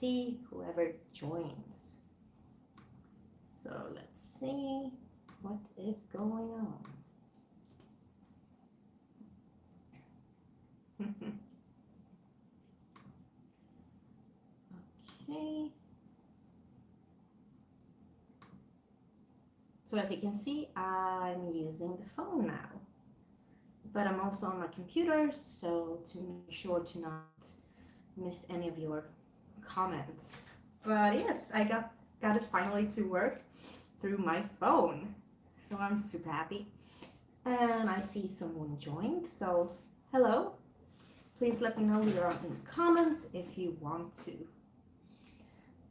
see whoever joins. So let's see what is going on. Okay. So as you can see, I'm using the phone now. But I'm also on my computer, so to make sure to not miss any of your comments. But yes, I got it finally to work through my phone. So I'm super happy. And I see someone joined, so hello. Please let me know you're on in the comments if you want to.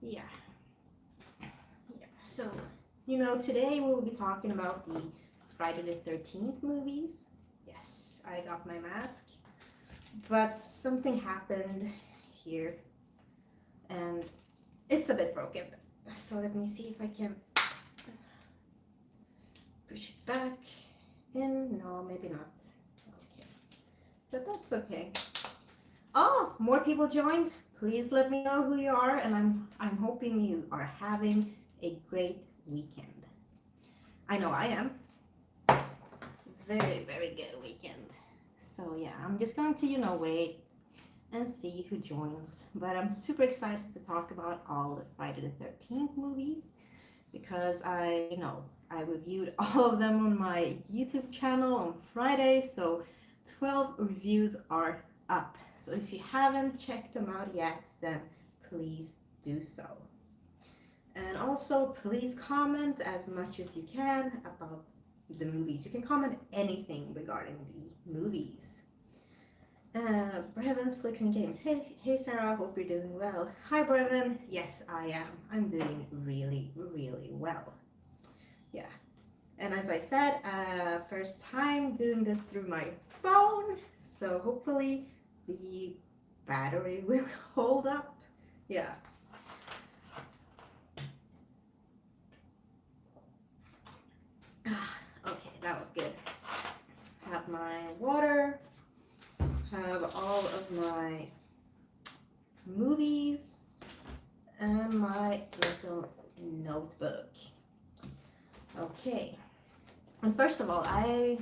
Yeah. So, today we'll be talking about the Friday the 13th movies. Yes, I got my mask. But something happened here and it's a bit broken. So let me see if I can push it back in. No, maybe not. Okay. But that's okay. Oh, more people joined. Please let me know who you are, and I'm hoping you are having a great weekend. I know I am. Very, very good weekend. So yeah, I'm just going to, wait and see who joins. But I'm super excited to talk about all the Friday the 13th movies because I reviewed all of them on my YouTube channel on Friday. So 12 reviews are up. So if you haven't checked them out yet, then please do so. And also please comment as much as you can about the movies. You can comment anything regarding the movies. Brevin's Flicks and Games. Hey Sarah, hope you're doing well. Hi Brevin. Yes, I am. I'm doing really, really well. Yeah. And as I said, first time doing this through my phone, so hopefully the battery will hold up. Yeah. Okay, that was good. Have my water, have all of my movies, and my little notebook. Okay. And first of all, I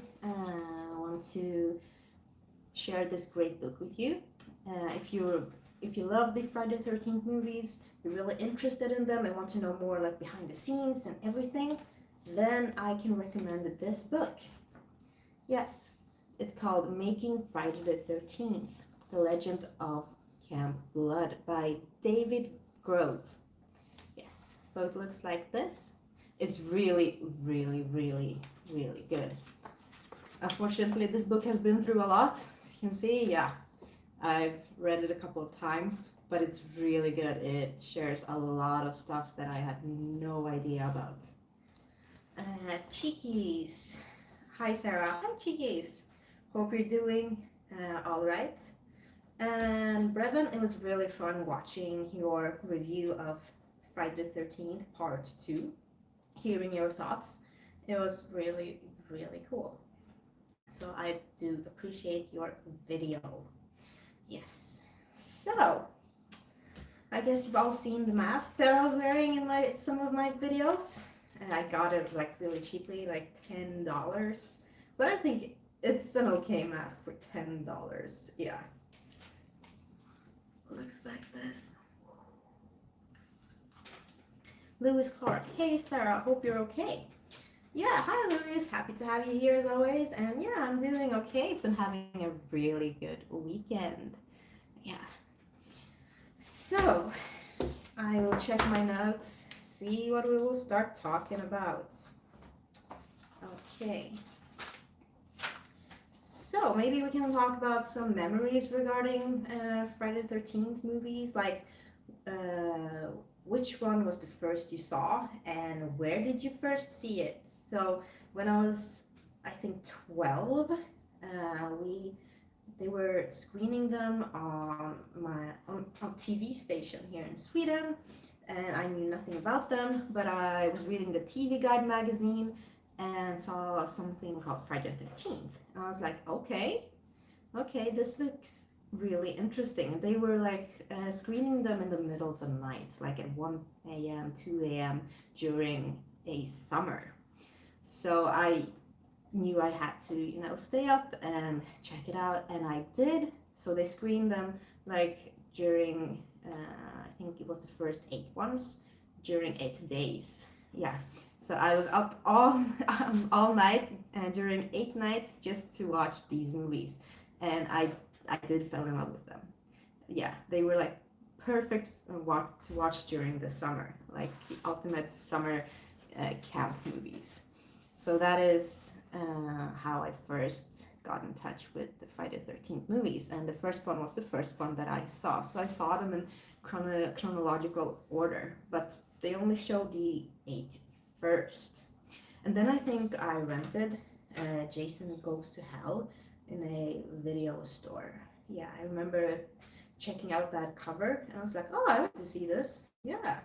want to share this great book with you. If you love the Friday the 13th movies, you're really interested in them and want to know more like behind the scenes and everything, then I can recommend this book. Yes, it's called Making Friday the 13th, The Legend of Camp Blood by David Grove. Yes, so it looks like this. It's really, really, really, really good. Unfortunately, this book has been through a lot. As you can see, yeah, I've read it a couple of times, but it's really good. It shares a lot of stuff that I had no idea about. Cheekies. Hi, Sarah. Hi, Cheekies. Hope you're doing all right. And Brevin, it was really fun watching your review of Friday the 13th Part 2. Hearing your thoughts. It was really, really cool. So I do appreciate your video. Yes. So, I guess you've all seen the mask that I was wearing in some of my videos. And I got it like really cheaply, like $10. But I think it's an okay mask for $10. Yeah. Looks like this. Lewis Clark. Hey Sarah, hope you're okay. Yeah, hi Lewis, happy to have you here as always. And yeah, I'm doing okay. Been having a really good weekend. Yeah. So, I will check my notes, see what we will start talking about. Okay. So, maybe we can talk about some memories regarding Friday the 13th movies, like which one was the first you saw and where did you first see it? So when I was, I think 12, they were screening them on TV station here in Sweden, and I knew nothing about them, but I was reading the TV Guide magazine and saw something called Friday the 13th, and I was like, okay, this looks really interesting. They were like screening them in the middle of the night, like at 1 a.m., 2 a.m. during a summer. So I knew I had to, stay up and check it out, and I did. So they screened them like during, I think it was the first 8 ones during 8 days. Yeah. So I was up all all night and during 8 nights just to watch these movies, and I did fall in love with them. Yeah, they were like perfect to watch during the summer, like the ultimate summer camp movies. So that is how I first got in touch with the Friday the 13th movies. And the first one was the first one that I saw. So I saw them in chronological order, but they only showed the eight first. And then I think I rented Jason Goes to Hell in a video store. Yeah, I remember checking out that cover and I was like, oh, I want to see this. Yeah.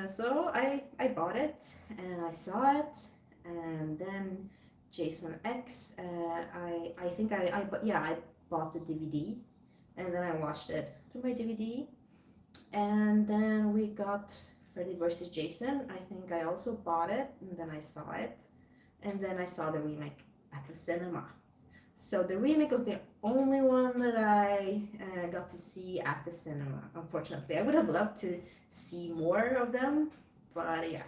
So I bought it and I saw it, and then Jason X. I think I bought the DVD and then I watched it through my DVD, and then we got Freddy vs. Jason. I think I also bought it and then I saw it, and then I saw the remake at the cinema. So the remake was the only one that I got to see at the cinema. Unfortunately, I would have loved to see more of them, but yeah,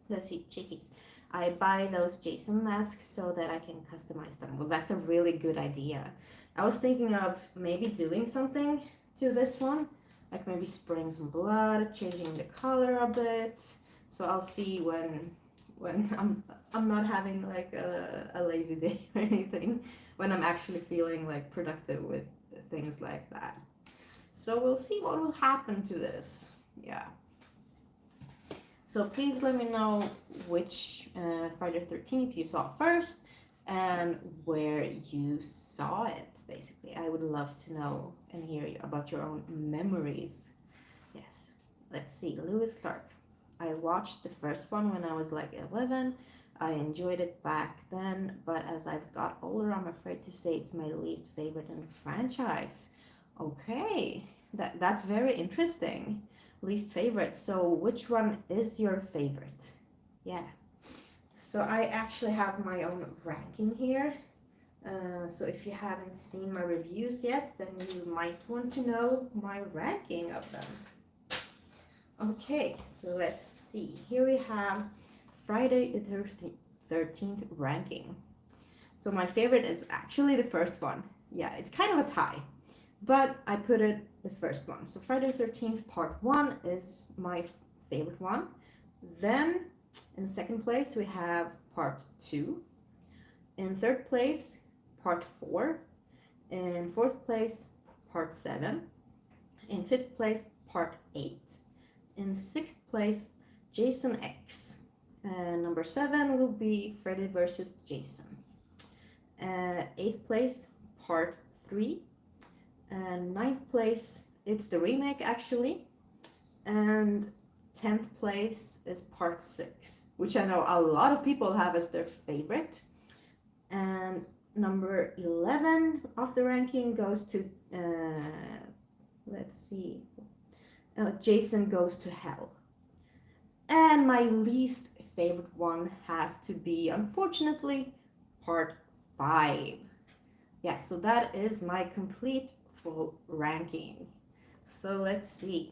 let's see, chickies. I buy those Jason masks so that I can customize them. Well, that's a really good idea. I was thinking of maybe doing something to this one, like maybe spraying some blood, changing the color a bit. So I'll see when I'm not having like a lazy day or anything, when I'm actually feeling like productive with things like that. So we'll see what will happen to this. Yeah. So please let me know which Friday the 13th you saw first and where you saw it, basically. I would love to know and hear about your own memories. Yes. Let's see. Lewis Clark. I watched the first one when I was like 11. I enjoyed it back then, but as I've got older, I'm afraid to say it's my least favorite in the franchise. Okay, that's very interesting. Least favorite. So which one is your favorite? Yeah. So I actually have my own ranking here. So if you haven't seen my reviews yet, then you might want to know my ranking of them. Okay, so let's see. Here we have Friday the 13th ranking. So my favorite is actually the first one. Yeah, it's kind of a tie, but I put it the first one. So Friday the 13th part 1 is my favorite one. Then in second place we have part 2. In third place, part 4. In fourth place, part 7. In fifth place, part 8. In sixth place, Jason X. Number 7 will be Freddy vs. Jason. Eighth place, part 3. And ninth place, it's the remake actually. And 10th place is part 6, which I know a lot of people have as their favorite. And number 11 of the ranking goes to, let's see, Jason Goes to Hell. And my least favorite one has to be, unfortunately, part 5. Yeah, so that is my complete full ranking. So let's see.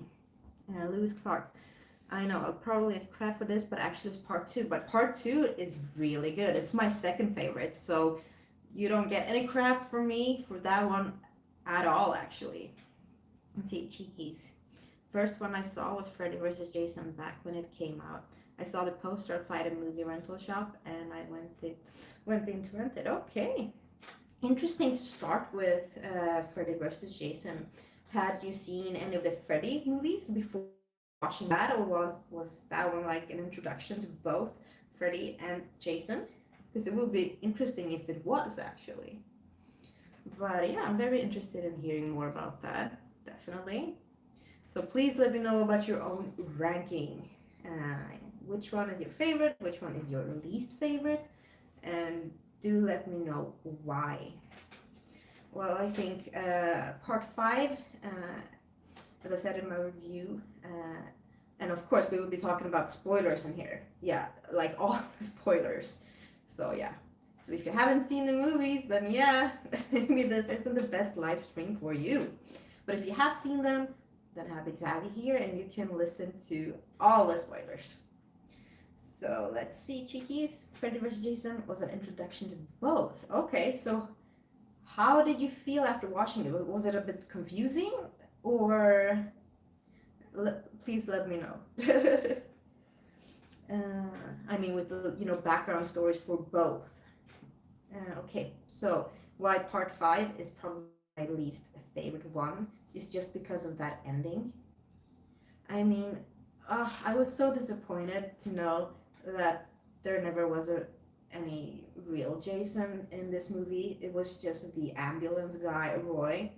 Lewis Clark. I know I'll probably get crap for this, but actually it's part 2. But part 2 is really good. It's my second favorite, so you don't get any crap from me for that one at all, actually. Let's see, cheekies. First one I saw was Freddy vs. Jason back when it came out. I saw the poster outside a movie rental shop and I went in to rent it. Okay. Interesting to start with Freddy vs. Jason. Had you seen any of the Freddy movies before watching that, or was that one like an introduction to both Freddy and Jason? Because it would be interesting if it was actually. But yeah, I'm very interested in hearing more about that, definitely. So please let me know about your own ranking. Which one is your favorite? Which one is your least favorite? And do let me know why. well, I think part 5, as I said in my review, and of course we will be talking about spoilers in here. Yeah, like all the spoilers. So yeah. So if you haven't seen the movies, then yeah, maybe this isn't the best live stream for you. But if you have seen them, then happy to have you here and you can listen to all the spoilers. So let's see, Cheekies. Freddy vs. Jason was an introduction to both. Okay, so how did you feel after watching it? Was it a bit confusing or please let me know. I mean, with the background stories for both. Okay, so why part 5 is probably my least favorite one is just because of that ending. I mean, I was so disappointed to know that there never was any real Jason in this movie. It was just the ambulance guy, Roy,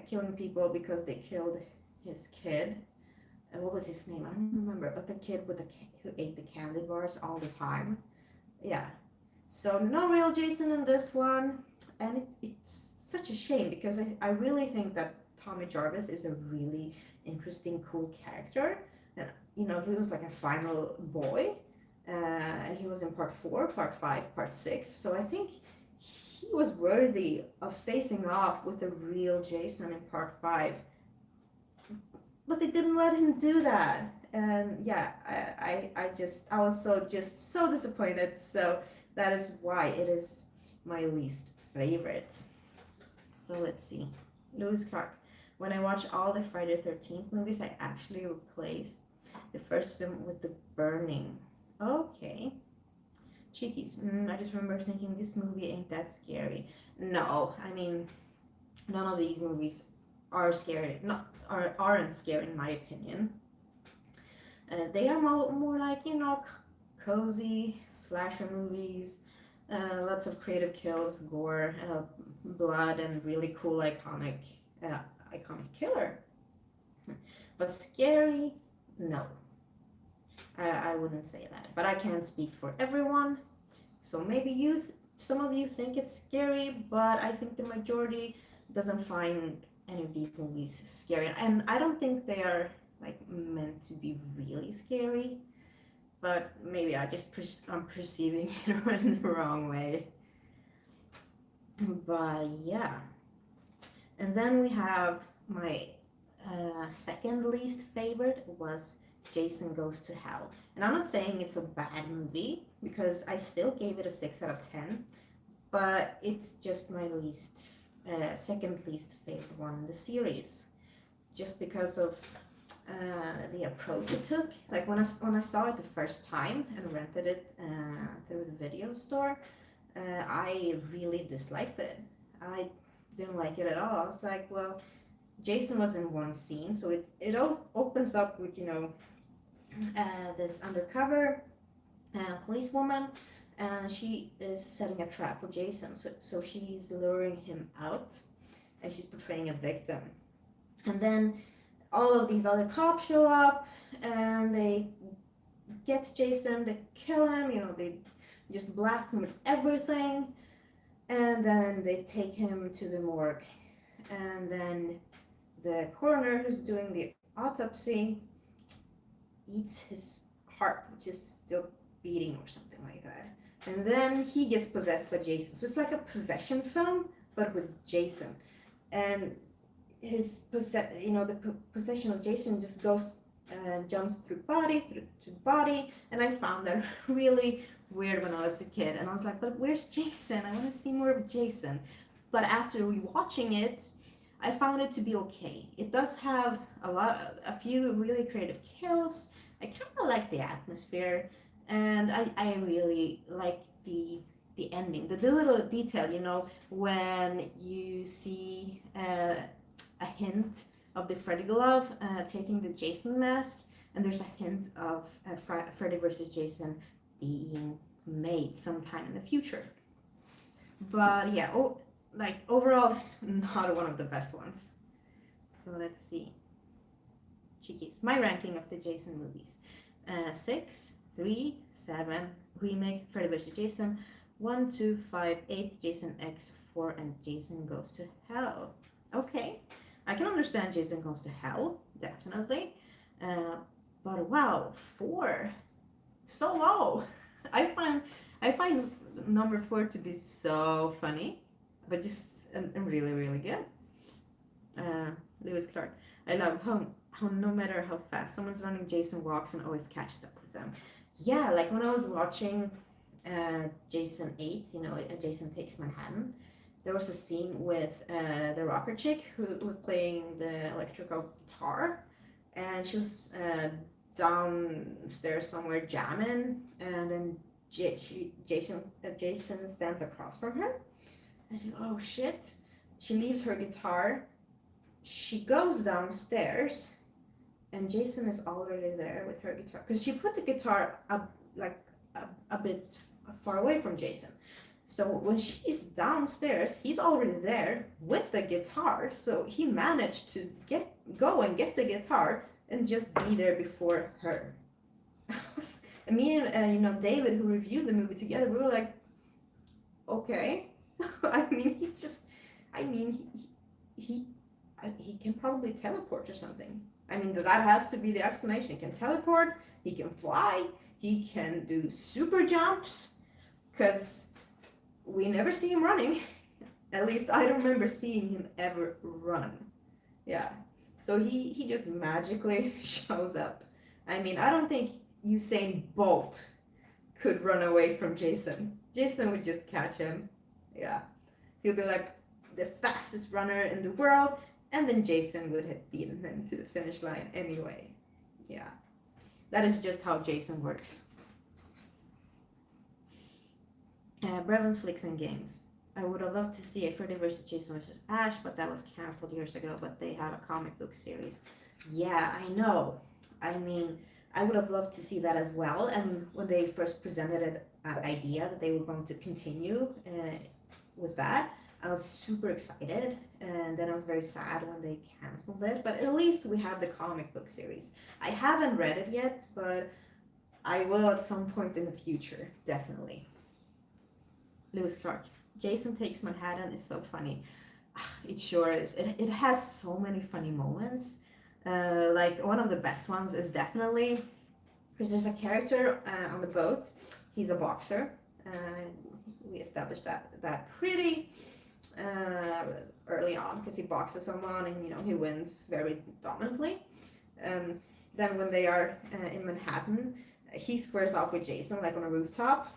killing people because they killed his kid. What was his name? I don't remember, but the kid with who ate the candy bars all the time. Yeah. So no real Jason in this one, and it's such a shame because I really think that Tommy Jarvis is a really interesting, cool character, and he was like a final boy, and he was in part 4, part 5, part 6. So I think he was worthy of facing off with the real Jason in part 5. But they didn't let him do that, and yeah, I was so disappointed. So that is why it is my least favorite. So let's see, Lewis Clark. When I watch all the Friday the 13th movies, I actually replaced the first film with The Burning. Okay, cheekies. I just remember thinking this movie ain't that scary. No, I mean, none of these movies are scary. Aren't scary in my opinion. They are more like cozy slasher movies. Lots of creative kills, gore, blood, and really cool iconic killer. But scary, no. I wouldn't say that. But I can't speak for everyone. So maybe some of you think it's scary, but I think the majority doesn't find any of these movies scary, and I don't think they are like meant to be really scary, but maybe I'm perceiving it in the wrong way. But yeah, and then we have my second least favorite was Jason Goes to Hell, and I'm not saying it's a bad movie because I still gave it a 6 out of 10, but it's just my second least favorite one in the series, just because of the approach it took. Like when I saw it the first time and rented it through the video store, I really disliked it. I didn't like it at all. I was like, well, Jason was in one scene, so it opens up with this undercover policewoman, and she is setting a trap for Jason. So she's luring him out, and she's portraying a victim. And then all of these other cops show up, and they get Jason, they kill him, they just blast him with everything, and then they take him to the morgue. And then the coroner who's doing the autopsy eats his heart, which is still beating or something like that. And then he gets possessed by Jason. So it's like a possession film, but with Jason. And his possession of Jason just goes jumps through to body. And I found that really weird when I was a kid. And I was like, but where's Jason? I want to see more of Jason. But after rewatching it, I found it to be okay. It does have a few really creative kills. I kind of like the atmosphere, and I really like the ending, the little detail, when you see a hint of the Freddy glove taking the Jason mask, and there's a hint of Freddy versus Jason being made sometime in the future. But yeah, overall, not one of the best ones. So let's see. Cheekies. My ranking of the Jason movies. 6, 3, 7, remake, Freddy vs. Jason, 1, 2, 5, 8, Jason X, 4 and Jason Goes to Hell. Okay, I can understand Jason Goes to Hell, definitely. Uh, but wow, 4, so low. I find number 4 to be so funny, but just really really good. Uh, Lewis Clark. I love how no matter how fast someone's running, Jason walks and always catches up with them. Yeah, like when I was watching Jason 8, Jason Takes Manhattan, there was a scene with the rocker chick who was playing the electrical guitar, and she was downstairs somewhere jamming, and then Jason stands across from her, and she's oh shit. She leaves her guitar, she goes downstairs, and Jason is already there with her guitar because she put the guitar up like a bit far away from Jason. So when she's downstairs, he's already there with the guitar. So he managed to go and get the guitar and just be there before her. Me and David, who reviewed the movie together, we were like, okay. I mean, he can probably teleport or something. I mean, that has to be the explanation. He can teleport, he can fly, he can do super jumps, because we never see him running. At least I don't remember seeing him ever run. Yeah. So he just magically shows up. I mean, I don't think Usain Bolt could run away from Jason. Jason would just catch him. Yeah. He'll be like the fastest runner in the world, and then Jason would have beaten him to the finish line anyway. Yeah. That is just how Jason works. Brevon's Flicks and Games. I would have loved to see a Freddy vs. Jason vs. Ash, but that was cancelled years ago, but they have a comic book series. Yeah, I know. I mean, I would have loved to see that as well, and when they first presented an idea that they were going to continue with that, I was super excited, and then I was very sad when they canceled it, but at least we have the comic book series. I haven't read it yet, but I will at some point in the future, definitely. Lewis Clark. Jason Takes Manhattan is so funny. It sure is. It has so many funny moments. Like one of the best ones is definitely because there's a character on the boat. He's a boxer. We established that pretty early on because he boxes someone and he wins very dominantly. Then when they are in Manhattan, he squares off with Jason like on a rooftop.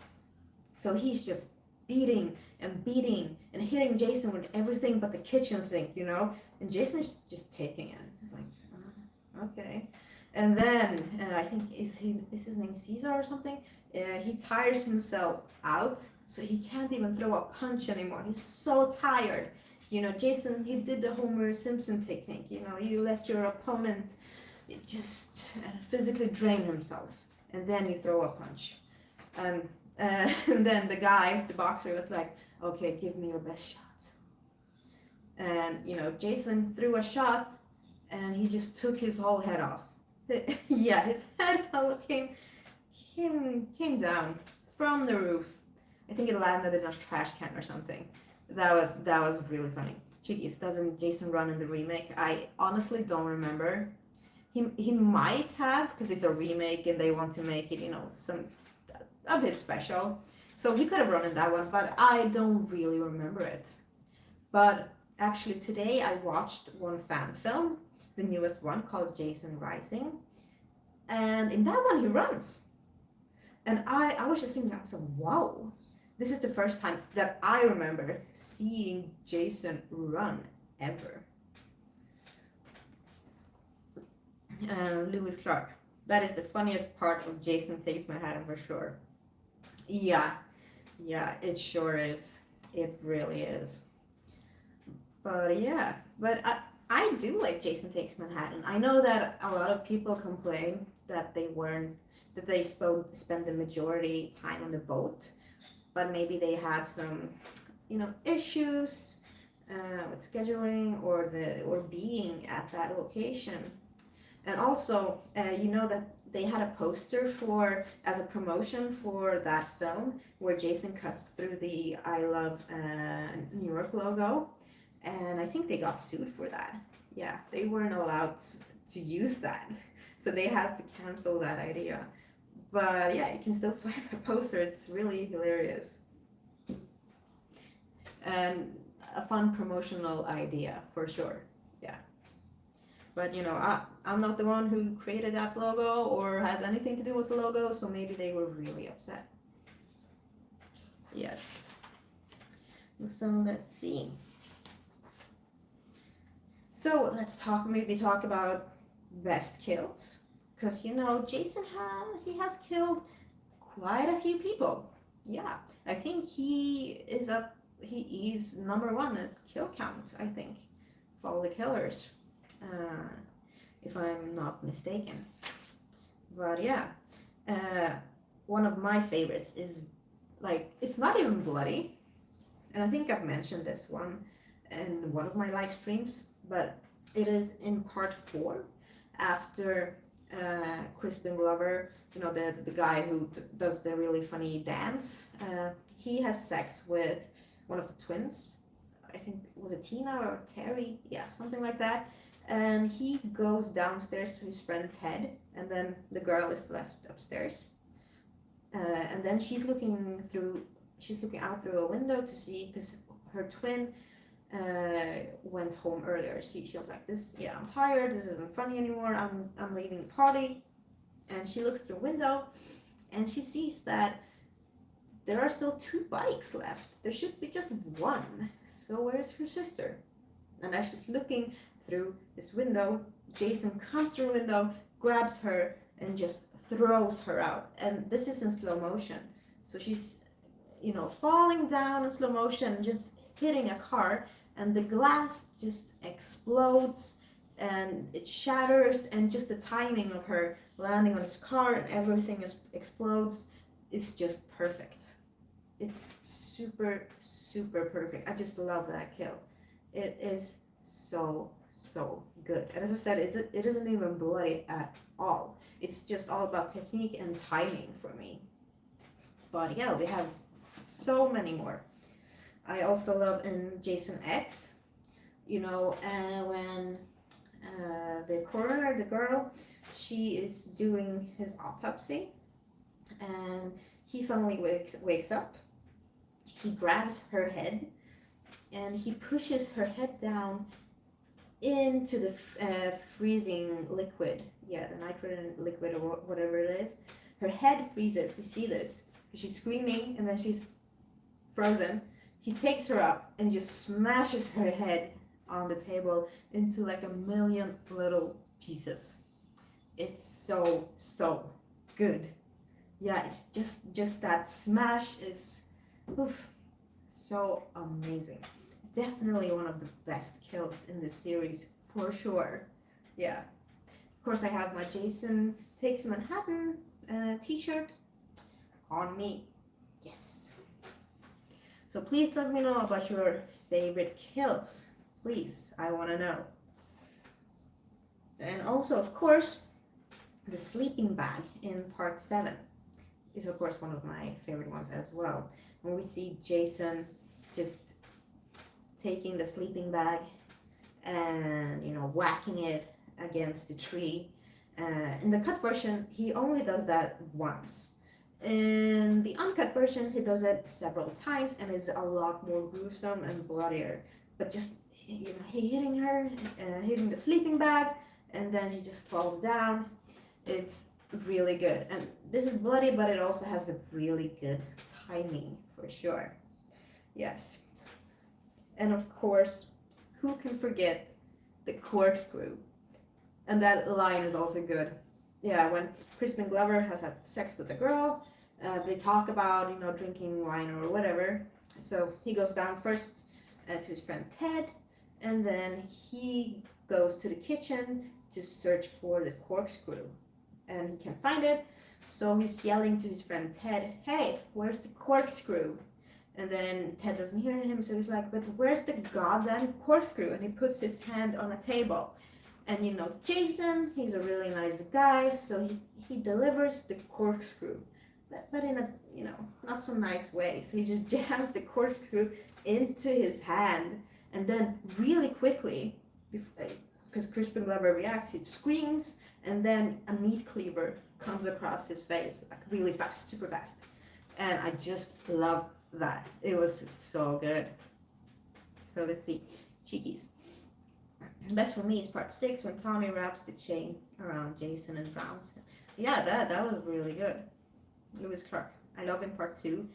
So he's just beating and hitting Jason with everything but the kitchen sink, and Jason is just taking it. Like, okay. And then I think is his name Caesar or something? He tires himself out, so he can't even throw a punch anymore. He's so tired. Jason, he did the Homer Simpson technique. You let your opponent just physically drain himself, and then you throw a punch. And then the boxer was like, okay, give me your best shot. And, Jason threw a shot and he just took his whole head off. Yeah, his head came down from the roof. I think it landed in a trash can or something. That was really funny. Chickies, doesn't Jason run in the remake? I honestly don't remember. He might have, because it's a remake and they want to make it, a bit special. So he could have run in that one, but I don't really remember it. But actually today I watched one fan film, the newest one called Jason Rising. And in that one he runs. And I was just thinking, I was like, wow, this is the first time that I remember seeing Jason run ever. Lewis Clark. That is the funniest part of Jason Takes Manhattan for sure. Yeah, it sure is. It really is. But yeah, I do like Jason Takes Manhattan. I know that a lot of people complain that they spend the majority time on the boat, but maybe they had some, issues with scheduling or being at that location. And also, that they had a poster for as a promotion for that film where Jason cuts through the I Love New York logo, and I think they got sued for that. Yeah, they weren't allowed to use that, so they had to cancel that idea. But yeah, you can still find the poster. It's really hilarious and a fun promotional idea for sure. Yeah. But I'm not the one who created that logo or has anything to do with the logo, so maybe they were really upset. Yes. So let's see. So let's maybe talk about best kills, because Jason has killed quite a few people. Yeah, I think he is number one at kill count, I think, for all the killers. Uh, if I'm not mistaken. But yeah, uh, one of my favorites is like it's not even bloody, and I think I've mentioned this one in one of my live streams, but it is in part 4 after Crispin Glover, the guy who does the really funny dance. He has sex with one of the twins. I think was it Tina or Terry? Yeah, something like that. And he goes downstairs to his friend Ted, and then the girl is left upstairs. And then she's looking out through a window to see, because her twin went home earlier. She was like, "This, yeah, I'm tired. This isn't funny anymore. I'm leaving the party." And she looks through a window, and she sees that there are still 2 bikes left. There should be just one. So where's her sister? And as she's looking through this window, Jason comes through the window, grabs her, and just throws her out. And this is in slow motion. So she's, falling down in slow motion, just hitting a car, and the glass just explodes and it shatters, and just the timing of her landing on his car and everything explodes is just perfect. It's super, super perfect. I just love that kill. It is so good. And as I said, it isn't even bloody at all. It's just all about technique and timing for me. But yeah, we have so many more. I also love in Jason X, when the coroner, the girl, she is doing his autopsy, and he suddenly wakes up. He grabs her head, and he pushes her head down into the freezing liquid. Yeah, the nitrogen liquid or whatever it is. Her head freezes. We see this because she's screaming, and then she's frozen. He takes her up and just smashes her head on the table into like a million little pieces. It's so good. Yeah, it's just that smash is so amazing. Definitely one of the best kills in this series for sure. Yeah. Of course, I have my Jason Takes Manhattan t-shirt on me. Yes. So please let me know about your favorite kills. Please, I want to know. And also, of course, the sleeping bag in part 7 is of course one of my favorite ones as well. When we see Jason just taking the sleeping bag and whacking it against the tree. In the cut version, he only does that once. In the uncut version, he does it several times and is a lot more gruesome and bloodier. But just he hitting her, hitting the sleeping bag, and then he just falls down. It's really good. And this is bloody, but it also has a really good timing for sure. Yes. And of course, who can forget the corkscrew? And that line is also good. Yeah, when Crispin Glover has had sex with a girl, they talk about, drinking wine or whatever. So he goes down first to his friend Ted, and then he goes to the kitchen to search for the corkscrew. And he can't find it, so he's yelling to his friend Ted, "Hey, where's the corkscrew?" And then Ted doesn't hear him, so he's like, "But where's the goddamn corkscrew?" And he puts his hand on a table. And Jason, he's a really nice guy, so he delivers the corkscrew, but in a not so nice way. So he just jams the corkscrew into his hand, and then really quickly, because Crispin Glover reacts, he screams, and then a meat cleaver comes across his face like really fast, super fast, and I just love that. It was so good. So let's see, cheekies. Best for me is part 6 when Tommy wraps the chain around Jason and drowns him. Yeah, that was really good. Lewis Clark. I love in part 2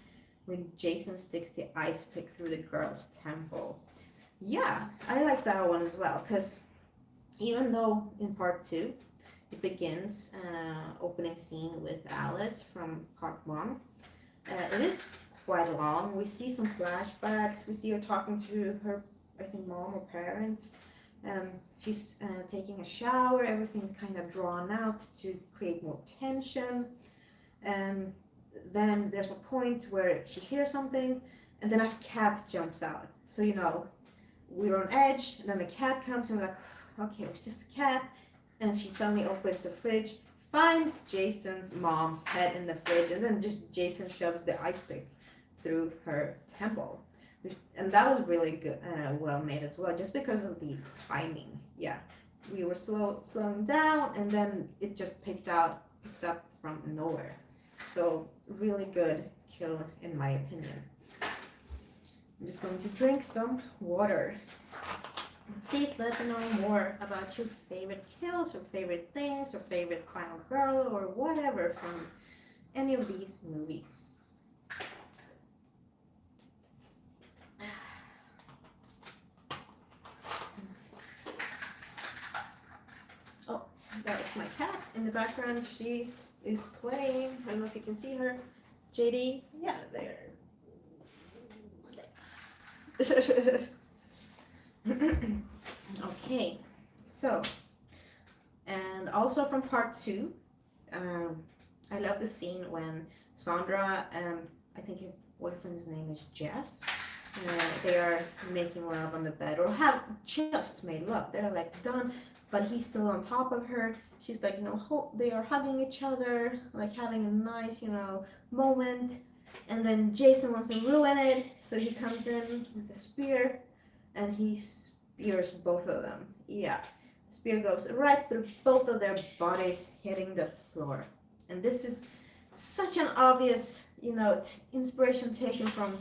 when Jason sticks the ice pick through the girl's temple. Yeah, I like that one as well, because even though in part 2 it begins opening scene with Alice from part 1, it is quite long. We see some flashbacks. We see her talking to her, I think, mom or parents. She's taking a shower, everything kind of drawn out to create more tension. And then there's a point where she hears something, and then a cat jumps out. So, we're on edge, and then the cat comes, and we're like, okay, it's just a cat. And she suddenly opens the fridge, finds Jason's mom's head in the fridge, and then just Jason shoves the ice pick through her temple. And that was really good, well made as well, just because of the timing. Yeah, we were slowing down, and then it just picked up from nowhere. So really good kill in my opinion. I'm just going to drink some water. Please let me know more about your favorite kills, or favorite things, or favorite final girl, or whatever from any of these movies. Oh, that is my cat in the background. She is playing. I don't know if you can see her. JD, yeah, there. Okay, so, and also from part 2, I love the scene when Sandra and I think his boyfriend's name is Jeff, they are making love on the bed, or have just made love. They're like done, but he's still on top of her. She's like, they are hugging each other, like having a nice, moment. And then Jason wants to ruin it, so he comes in with a spear, and he spears both of them. Yeah, the spear goes right through both of their bodies, hitting the floor. And this is such an obvious, inspiration taken from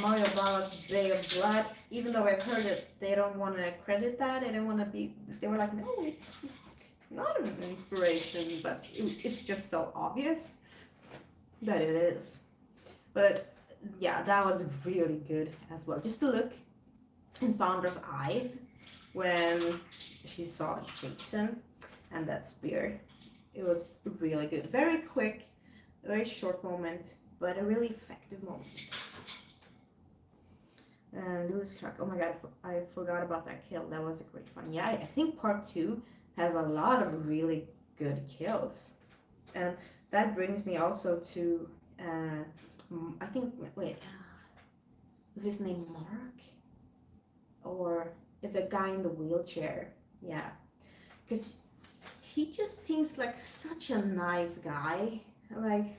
Mario Bava's Bay of Blood. Even though I've heard it, they don't want to credit that. They don't want to be. They were like, no, it's not an inspiration, but it's just so obvious that it is. But yeah, that was really good as well. Just to look in Sandra's eyes when she saw Jason and that spear, it was really good. Very quick, very short moment, but a really effective moment. And Lewis Clark, oh my god, I forgot about that kill. That was a great one. Yeah, I think part 2 has a lot of really good kills. And that brings me also to, I think, wait, is his name Mark? Or the guy in the wheelchair? Yeah, because he just seems like such a nice guy. Like,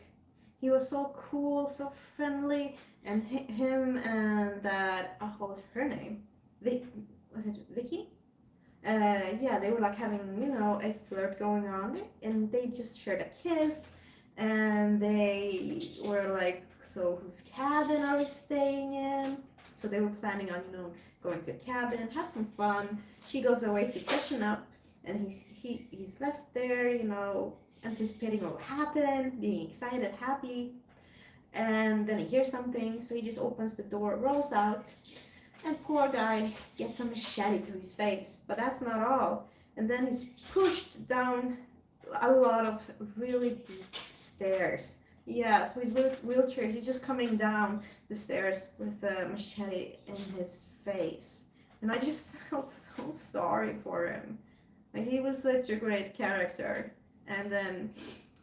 he was so cool, so friendly, and him and that, what was her name? Was it Vicky? Yeah, they were like having, a flirt going on, and they just shared a kiss, and they were like, so whose cabin are we staying in? So they were planning on, going to a cabin, have some fun. She goes away to freshen up, and he's left there, anticipating what will happen, being excited, happy. And then he hears something, so he just opens the door, rolls out, and poor guy gets a machete to his face. But that's not all. And then he's pushed down a lot of really deep stairs. Yeah, so his wheelchair, he's just coming down the stairs with a machete in his face. And I just felt so sorry for him. Like, he was such a great character. And then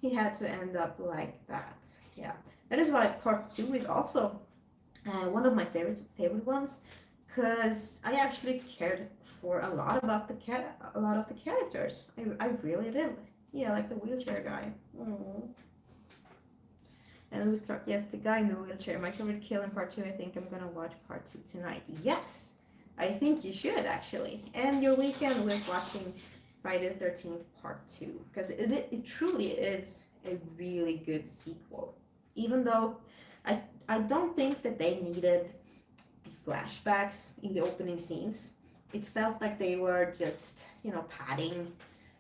he had to end up like that. Yeah. That is why part 2 is also one of my favorite ones. because I actually cared for a lot about a lot of the characters. I really did. Yeah, like the wheelchair guy. Mm. And Lewis Clark, yes, the guy in the wheelchair. My favorite kill in part two. I think I'm gonna watch part two tonight. Yes, I think you should actually. And your weekend with watching Friday the 13th part two, because it truly is a really good sequel. Even though I don't think that they needed the flashbacks in the opening scenes. It felt like they were just, padding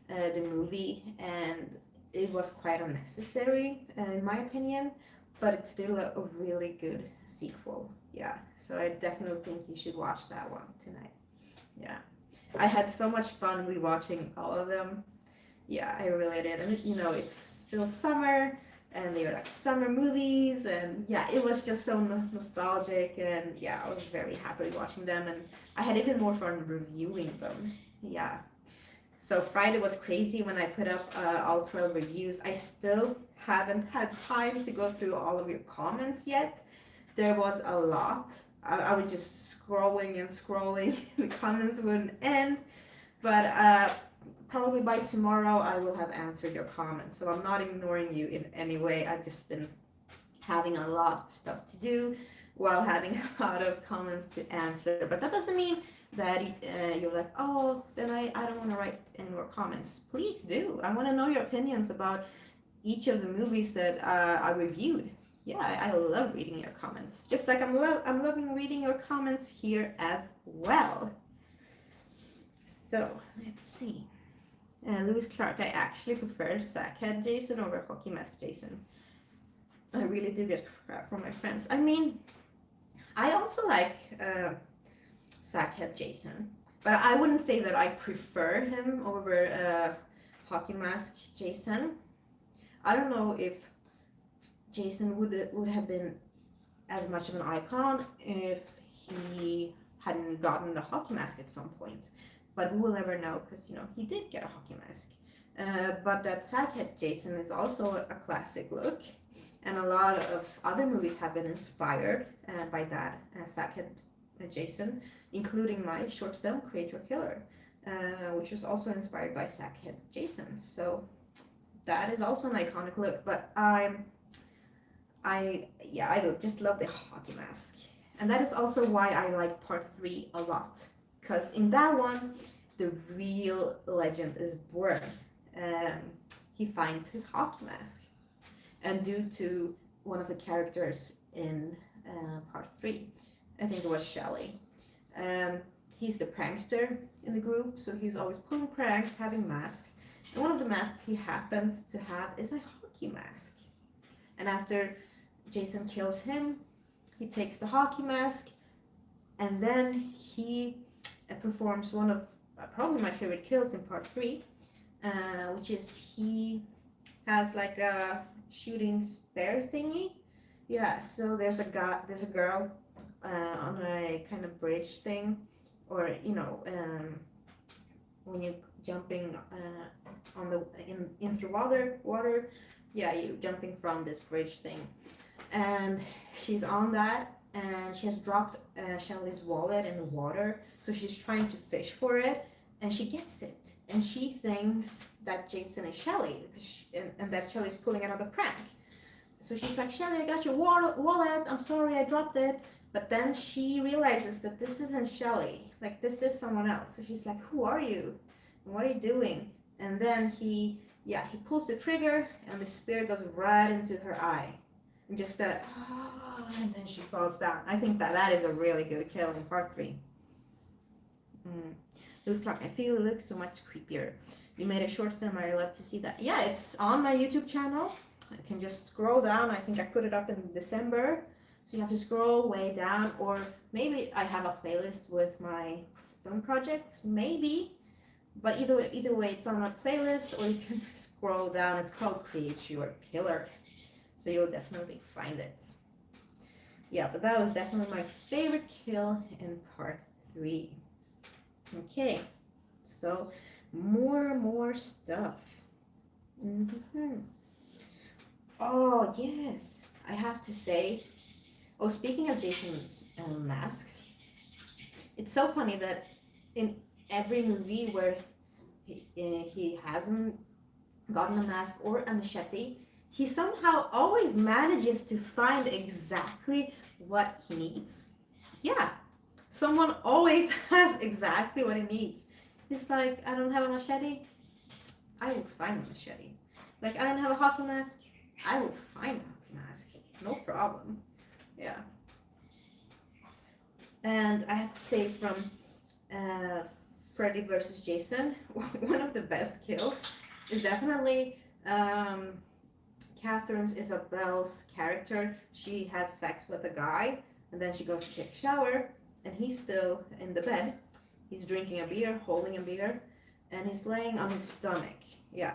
the movie, and it was quite unnecessary, in my opinion. But it's still a really good sequel. Yeah, so I definitely think you should watch that one tonight. Yeah, I had so much fun rewatching all of them. Yeah, I really did. And it's still summer, and they were like summer movies, and yeah, it was just so nostalgic, and yeah, I was very happy watching them, and I had even more fun reviewing them. Yeah. So Friday was crazy when I put up all 12 reviews. I still haven't had time to go through all of your comments yet. There was a lot. I was just scrolling and scrolling. The comments wouldn't end. But probably by tomorrow I will have answered your comments. So I'm not ignoring you in any way. I've just been having a lot of stuff to do while having a lot of comments to answer. But that doesn't mean that you're like, oh, then I don't want to write any more comments. Please do. I want to know your opinions about each of the movies that I reviewed. Yeah, I love reading your comments. Just like I'm loving reading your comments here as well. So let's see. Lewis Clark, I actually prefer Sackhead Jason over Hockey Mask Jason. I really do get crap from my friends. I mean, I also like Sackhead Jason, but I wouldn't say that I prefer him over Hockey Mask Jason. I don't know if Jason would have been as much of an icon if he hadn't gotten the hockey mask at some point. But we will never know because, he did get a hockey mask. But that Sackhead Jason is also a classic look. And a lot of other movies have been inspired by that Sackhead Jason, including my short film, Create Your Killer, which was also inspired by Sackhead Jason. So that is also an iconic look. But I just love the hockey mask. And that is also why I like part 3 a lot. Because in that one, the real legend is born. He finds his hockey mask. And due to one of the characters in part 3, I think it was Shelley, he's the prankster in the group, so he's always pulling pranks, having masks. And one of the masks he happens to have is a hockey mask. And after Jason kills him, he takes the hockey mask, and then he performs one of probably my favorite kills in part 3, which is he has like a shooting spear thingy. Yeah, so there's a girl on a kind of bridge thing, or when you're jumping on the in through water. Yeah, you jumping from this bridge thing, and she's on that, and she has dropped Shelley's wallet in the water, so she's trying to fish for it, and she gets it, and she thinks that Jason is Shelley, and that Shelley's pulling another prank. So she's like, Shelley, I got your wallet. I'm sorry, I dropped it. But then she realizes that this isn't Shelley. Like, this is someone else. So she's like, who are you? And what are you doing? And then he pulls the trigger, and the spear goes right into her eye. And just that, and then she falls down. I think that is a really good kill in part 3. Lewis Clark, I feel it looks so much creepier. You made a short film. I love to see that. Yeah, it's on my YouTube channel. I can just scroll down. I think I put it up in December. So you have to scroll way down, or maybe I have a playlist with my film projects, maybe. But either way, it's on a playlist, or you can scroll down. It's called Create Your Killer. So you'll definitely find it. Yeah, but that was definitely my favorite kill in part 3. Okay, so more stuff. Oh, yes, I have to say, speaking of Jason's masks, it's so funny that in every movie where he hasn't gotten a mask or a machete, he somehow always manages to find exactly what he needs. Yeah, someone always has exactly what he needs. It's like, I don't have a machete, I will find a machete. Like, I don't have a hockey mask, I will find a hockey mask. No problem. Yeah. And I have to say, from uh, Freddy versus Jason, one of the best kills is definitely Catherine's Isabel's character. She has sex with a guy, and then she goes to take a shower, and he's still in the bed. He's drinking a beer, holding a beer, and he's laying on his stomach. Yeah.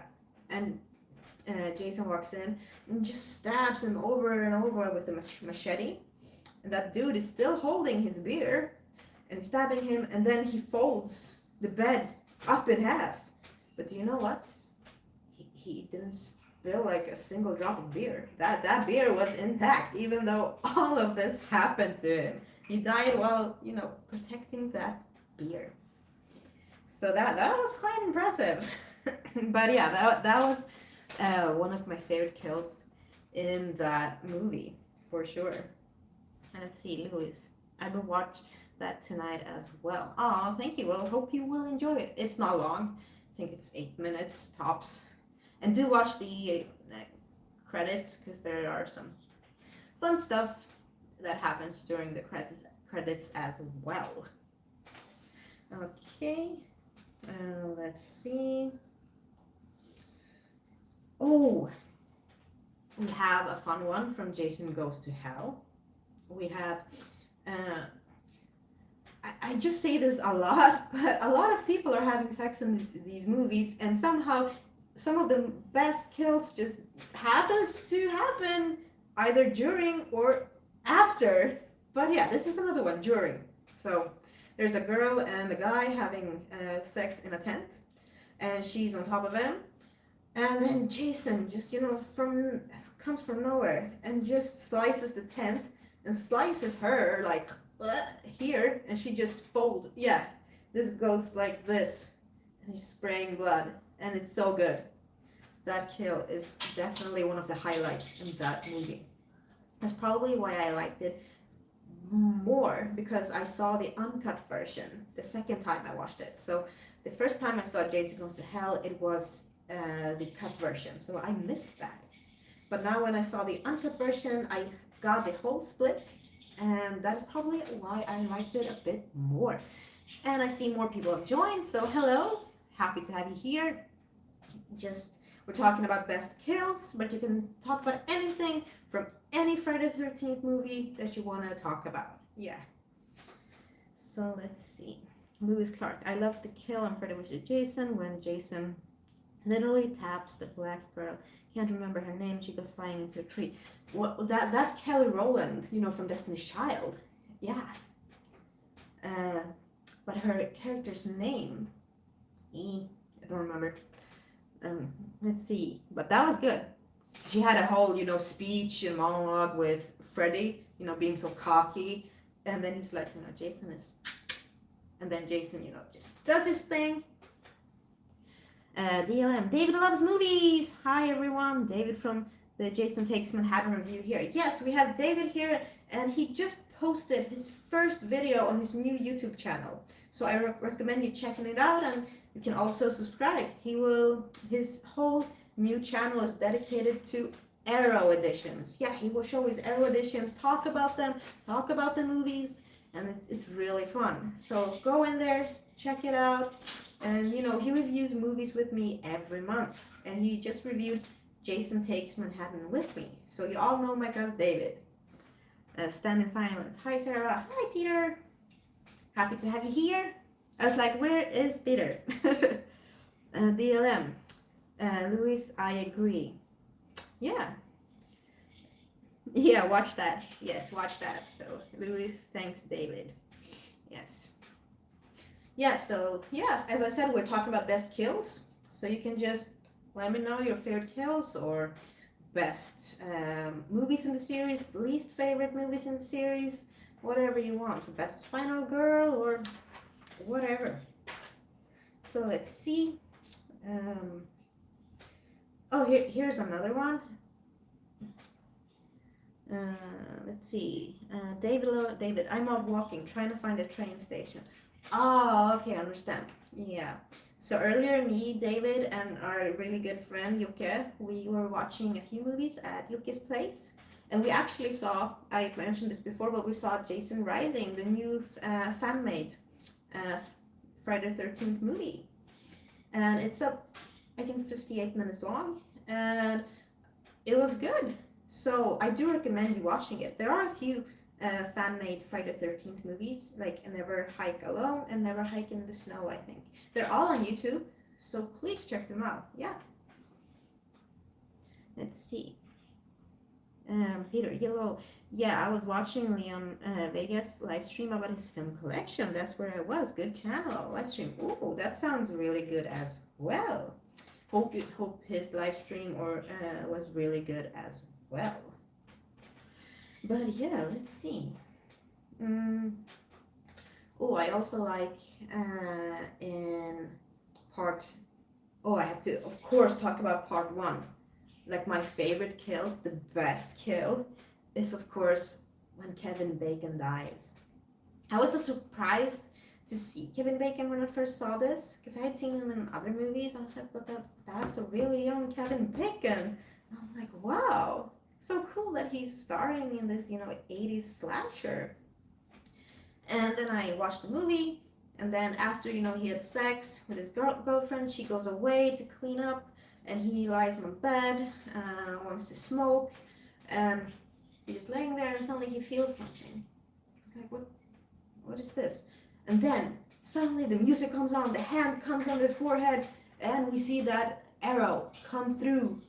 And Jason walks in and just stabs him over and over with a machete. And that dude is still holding his beer and stabbing him, and then he folds the bed up in half. But do you know what? He didn't spill like a single drop of beer. That beer was intact, even though all of this happened to him. He died while, protecting that beer. So that was quite impressive. But yeah, that was one of my favorite kills in that movie, for sure. And let's see, Louis, I will watch that tonight as well. Oh, thank you. Well, hope you will enjoy it. It's not long. I think it's 8 minutes tops. And do watch the credits, because there are some fun stuff that happens during the credits as well. Okay, let's see. Oh, we have a fun one from Jason Goes to Hell. We have, I just say this a lot, but a lot of people are having sex in these movies, and somehow some of the best kills just happens to happen either during or after. But yeah, this is another one, during. So there's a girl and a guy having sex in a tent, and she's on top of him, and then Jason just comes from nowhere and just slices the tent and slices her like here, and she just folds. Yeah, this goes like this, and he's spraying blood, and it's so good. That kill is definitely one of the highlights in that movie. That's probably why I liked it more, because I saw the uncut version the second time I watched it. So the first time I saw Jason Goes to Hell, it was the cut version, so I missed that. But now when I saw the uncut version, I got the whole split, and that's probably why I liked it a bit more. And I see more people have joined, so hello, happy to have you here. We're talking about best kills, but you can talk about anything from any Friday the 13th movie that you want to talk about. Yeah. So let's see. Lewis Clark. I love the kill on Friday vs. Jason when Jason literally taps the black girl. Can't remember her name. She goes flying into a tree. That's Kelly Rowland, from Destiny's Child. Yeah. But her character's name, I don't remember. Let's see. But that was good. She had a whole, speech and monologue with Freddy, being so cocky. And then he's like, Jason is... And then Jason, just does his thing. DLM. David loves movies. Hi, everyone. David from the Jason Takes Manhattan review here. Yes, we have David here, and he just posted his first video on his new YouTube channel. So I recommend you checking it out, and you can also subscribe. His whole new channel is dedicated to Arrow editions. Yeah, he will show his Arrow editions, talk about them, talk about the movies, and it's really fun. So go in there, check it out. And he reviews movies with me every month, and he just reviewed Jason Takes Manhattan with me. So you all know my cousin David. Stand in silence. Hi, Sarah. Hi, Peter. Happy to have you here. I was like, where is Peter? DLM. Louis, I agree. Yeah. Yeah, watch that. Yes, watch that. So, Louis, thanks, David. Yes. Yeah, so, yeah, as I said, we're talking about best kills. So you can just let me know your favorite kills or best movies in the series, least favorite movies in the series. whatever you want, the best final girl or whatever. So let's see. Um, oh, here's another one. Let's see. David, I'm out walking, trying to find a train station. Oh, okay, I understand. Yeah. So earlier, me, David, and our really good friend Yuke, we were watching a few movies at Yuke's place, and we actually saw. I mentioned this before, but we saw Jason Rising, the new fan-made uh, Friday the 13th movie, and it's up, I think, 58 minutes long, and it was good. So I do recommend you watching it. There are a few fan-made Friday the 13th movies, like Never Hike Alone and Never Hike in the Snow, I think. They're all on YouTube, so please check them out. Yeah. Let's see. Peter Yellow. Yeah, I was watching Leon Vegas live stream about his film collection. That's where I was. Good channel. Live stream. Ooh, that sounds really good as well. Hope his live stream was really good as well. But yeah, let's see. Oh, I also like in part. Oh, I have to, of course, talk about part one. Like my favorite kill, the best kill, is of course when Kevin Bacon dies. I was so surprised to see Kevin Bacon when I first saw this, because I had seen him in other movies. I was like, but that's a really young Kevin Bacon. And I'm like, wow, so cool that he's starring in this, 80s slasher. And then I watched the movie, and then after, he had sex with his girlfriend, she goes away to clean up, and he lies in bed, wants to smoke, and he's just laying there, and suddenly he feels something. He's like, what is this? And then suddenly the music comes on, the hand comes on the forehead, and we see that arrow come through,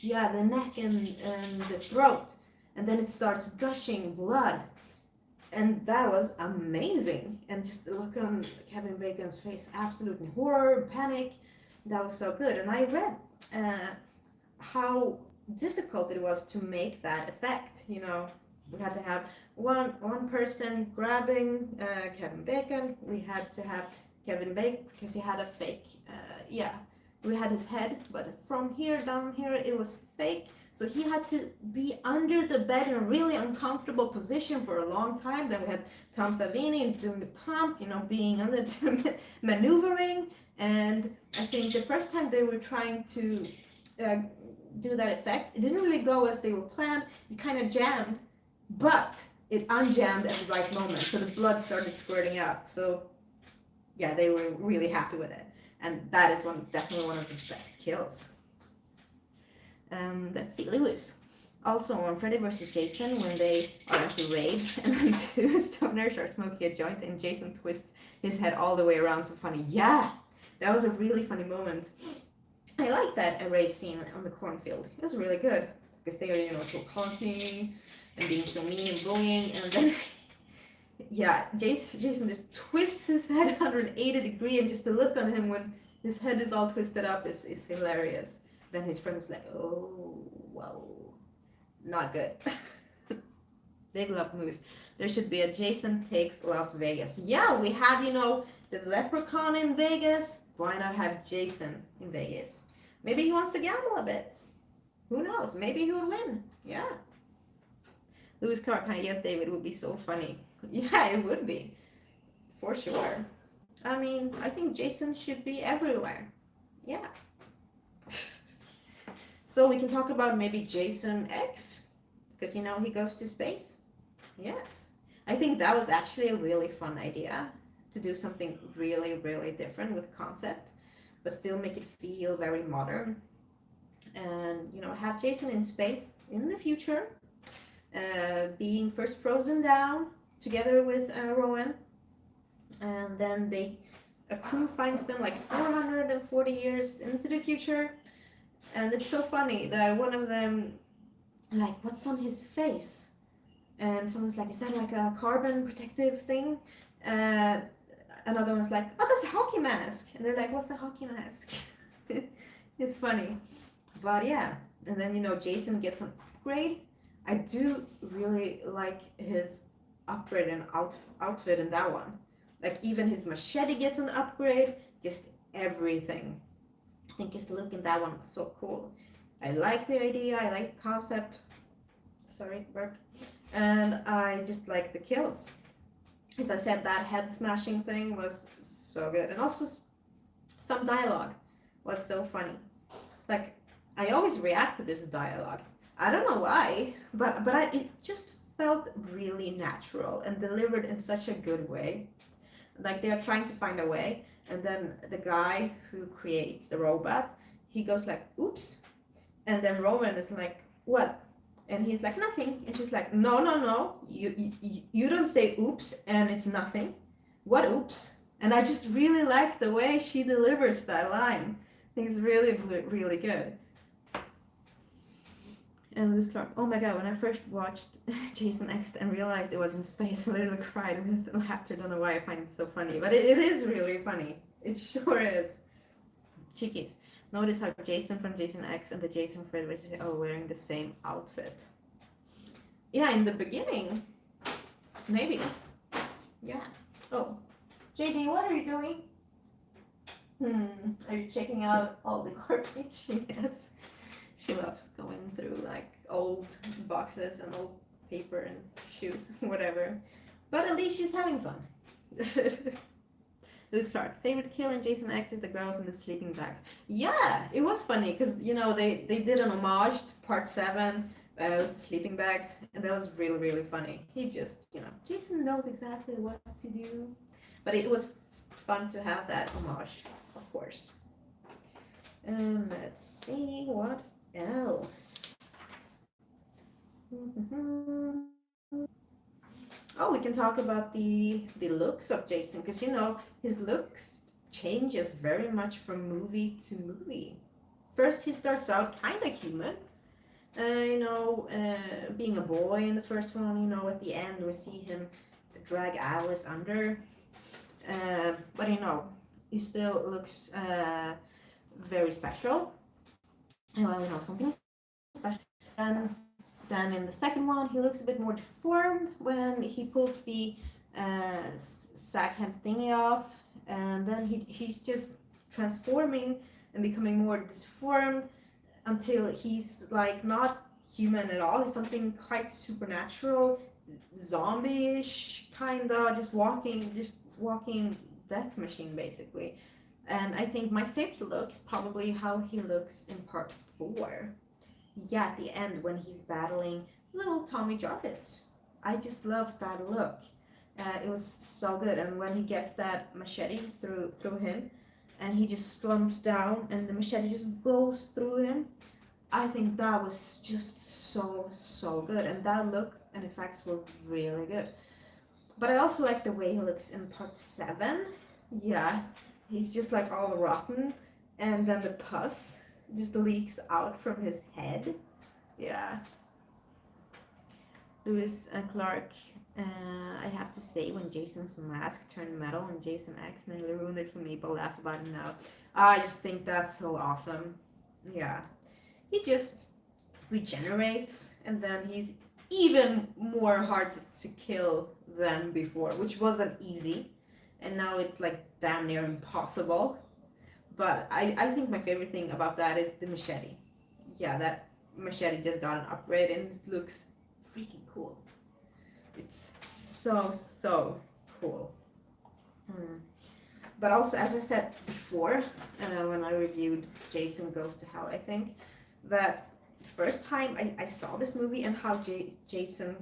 the neck and the throat, and then it starts gushing blood. And that was amazing. And just the look on Kevin Bacon's face, absolute horror, panic, that was so good. And I read how difficult it was to make that effect. We had to have one person grabbing Kevin Bacon. We had to have Kevin Bacon because he had a fake. We had his head, but from here down here it was fake. So he had to be under the bed in a really uncomfortable position for a long time. Then we had Tom Savini doing the pump, being under the maneuvering. And I think the first time they were trying to do that effect, it didn't really go as they were planned. It kind of jammed, but it unjammed at the right moment. So the blood started squirting out. So yeah, they were really happy with it. And that is definitely one of the best kills. Let's see, Lewis. Also on Freddy vs. Jason, when they are at the raid, and then two stoners are smoking a joint, and Jason twists his head all the way around. So funny. Yeah, that was a really funny moment. I like that rave scene on the cornfield. It was really good because they are, so cocky and being so mean and bullying, and then Jason just twists his head 180 degrees, and just the look on him when his head is all twisted up is hilarious. Then his friend is like, oh, wow, not good. They love movies. There should be a Jason Takes Las Vegas. Yeah, we have, the leprechaun in Vegas. Why not have Jason in Vegas? Maybe he wants to gamble a bit. Who knows? Maybe he would win. Yeah. Louis Carr, yes, David, would be so funny. Yeah, it would be. For sure. I mean, I think Jason should be everywhere. Yeah. So we can talk about maybe Jason X, because he goes to space. Yes. I think that was actually a really fun idea, to do something really, really different with concept, but still make it feel very modern. And, have Jason in space in the future, being first frozen down together with Rowan, and then a crew finds them like 440 years into the future. And it's so funny that one of them, like, what's on his face? And someone's like, is that like a carbon protective thing? Another one's like, oh, that's a hockey mask. And they're like, what's a hockey mask? It's funny. But yeah, and then, Jason gets an upgrade. I do really like his upgrade and outfit in that one. Like even his machete gets an upgrade, just everything. I think his look in that one was so cool. I like the idea, I like the concept. Sorry, burp. And I just like the kills. As I said, that head smashing thing was so good. And also some dialogue was so funny. Like I always react to this dialogue. I don't know why, but it just felt really natural and delivered in such a good way. Like they are trying to find a way, and then the guy who creates the robot, he goes like, "Oops," and then Roman is like, "What?" And he's like, "Nothing," and she's like, "No, no, no, you don't say oops and it's nothing. What oops?" And I just really like the way she delivers that line. I think it's really, really good. And Liz Clark, oh my god, when I first watched Jason X and realized it was in space, I literally cried with laughter. Don't know why I find it so funny, but it is really funny. It sure is. Chickies, notice how Jason from Jason X and the Jason Fred are wearing the same outfit. Yeah, in the beginning, maybe. Yeah. Oh, JD, what are you doing? Are you checking out all the garbage? Yes. She loves going through like old boxes and old paper and shoes, whatever. But at least she's having fun. Lewis Clark, favorite kill in Jason X is the girls in the sleeping bags. Yeah, it was funny because you know they did an homage to Part 7 with sleeping bags, and that was really really funny. He just Jason knows exactly what to do, but it was fun to have that homage, of course. And let's see what else. Oh, we can talk about the looks of Jason because his looks changes very much from movie to movie. First, he starts out kind of human, being a boy in the first one. At the end, we see him drag Alice under, but he still looks very special. Something special. And then in the second one, he looks a bit more deformed when he pulls the sack head thingy off, and then he's just transforming and becoming more deformed until he's like not human at all. He's something quite supernatural, zombie-ish, kinda, just walking death machine basically. And I think my favorite look is probably how he looks in part 4. Yeah, at the end when he's battling little Tommy Jarvis. I just loved that look. It was so good. And when he gets that machete through him, and he just slumps down, and the machete just goes through him. I think that was just so good. And that look and effects were really good. But I also like the way he looks in part 7. Yeah, he's just like all rotten, and then the pus just leaks out from his head. Yeah. Lewis and Clark, I have to say, when Jason's mask turned metal and Jason X nearly ruined it for me, but laugh about it now. I just think that's so awesome. Yeah. He just regenerates, and then he's even more hard to kill than before, which wasn't easy. And now it's like damn near impossible. But I think my favorite thing about that is the machete. Yeah, that machete just got an upgrade and it looks freaking cool. It's so cool. Hmm. But also, as I said before, when I reviewed Jason Goes to Hell, I think that the first time I saw this movie and how Jason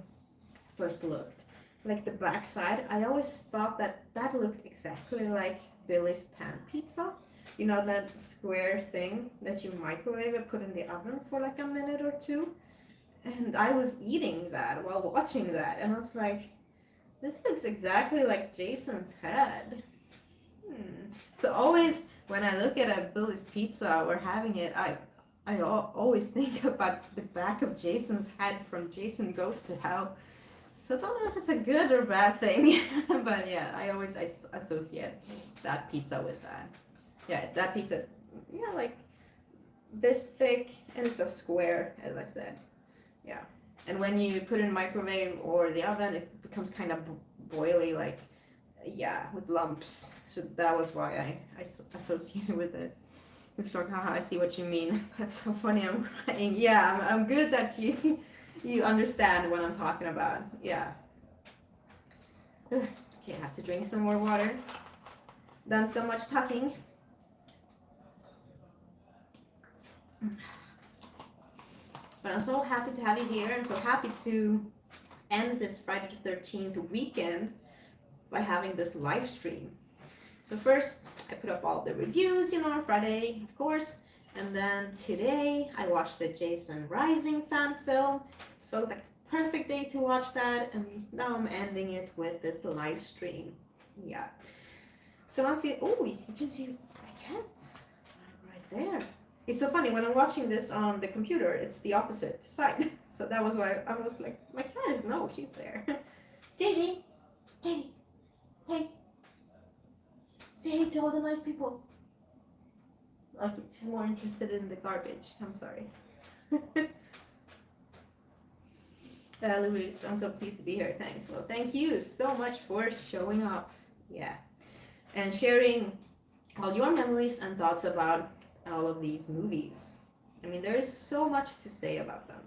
first looked, like the backside, I always thought that looked exactly like Billy's pan pizza. You know that square thing that you microwave and put in the oven for like a minute or two? And I was eating that while watching that, and I was like, this looks exactly like Jason's head. So always when I look at a Billy's Pizza or having it, I always think about the back of Jason's head from Jason Goes to Hell. So I don't know if it's a good or bad thing, but yeah, I always associate that pizza with that. Yeah, that pizza is like this thick, and it's a square, as I said. Yeah. And when you put it in microwave or the oven, it becomes kind of boily, like, yeah, with lumps. So that was why I associated with it. It's like, haha, I see what you mean. That's so funny. I'm crying. Yeah, I'm good that you you understand what I'm talking about. Yeah. Okay, I have to drink some more water. Done so much talking. But I'm so happy to have you here and so happy to end this Friday the 13th weekend by having this live stream. So first, I put up all the reviews, on Friday, of course. And then today, I watched the Jason Rising fan film. It felt like a perfect day to watch that. And now I'm ending it with this live stream. Yeah. So I'm feeling, oh, you can see my cat right there. It's so funny, when I'm watching this on the computer, it's the opposite side. So that was why I was like, my cat is, no, she's there. JD, JD, hey. Say hey to all the nice people. Okay, she's more interested in the garbage. I'm sorry. Louise, I'm so pleased to be here. Thanks. Well, thank you so much for showing up. Yeah. And sharing all your memories and thoughts about all of these movies. I mean, there is so much to say about them.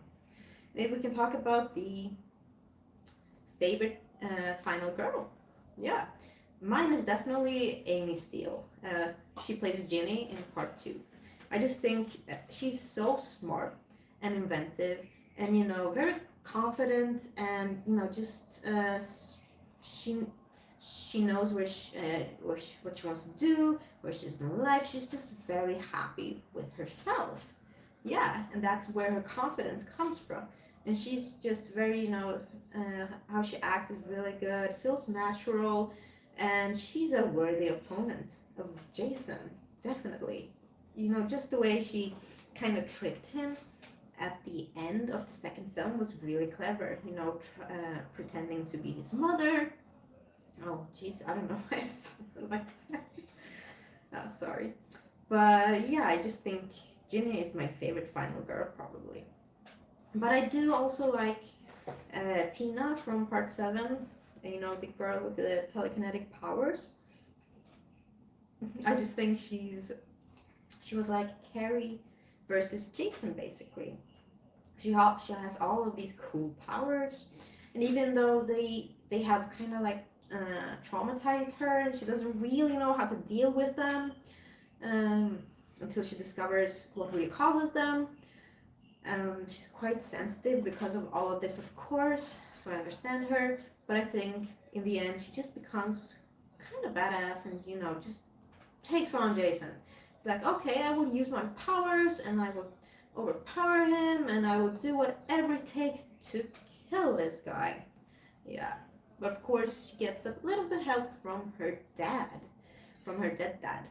Maybe we can talk about the favorite final girl. Yeah. Mine is definitely Amy Steele. She plays Ginny in part 2. I just think she's so smart and inventive and, very confident and, just she knows what she wants to do, where she's in life. She's just very happy with herself. Yeah, and that's where her confidence comes from. And she's just very, how she acts is really good, feels natural, and she's a worthy opponent of Jason, definitely. Just the way she kind of tricked him at the end of the second film was really clever. Pretending to be his mother. Oh, jeez, I don't know why I sounded like that. Oh, sorry. But yeah, I just think Ginny is my favorite final girl, probably. But I do also like Tina from part 7. The girl with the telekinetic powers. I just think she was like Carrie versus Jason, basically. She has all of these cool powers, and even though they have kind of like traumatized her, and she doesn't really know how to deal with them until she discovers what really causes them. She's quite sensitive because of all of this, of course, so I understand her. But I think in the end, she just becomes kind of badass and, just takes on Jason. Like, okay, I will use my powers and I will overpower him and I will do whatever it takes to kill this guy. Yeah. But of course, she gets a little bit help from her dad, from her dead dad,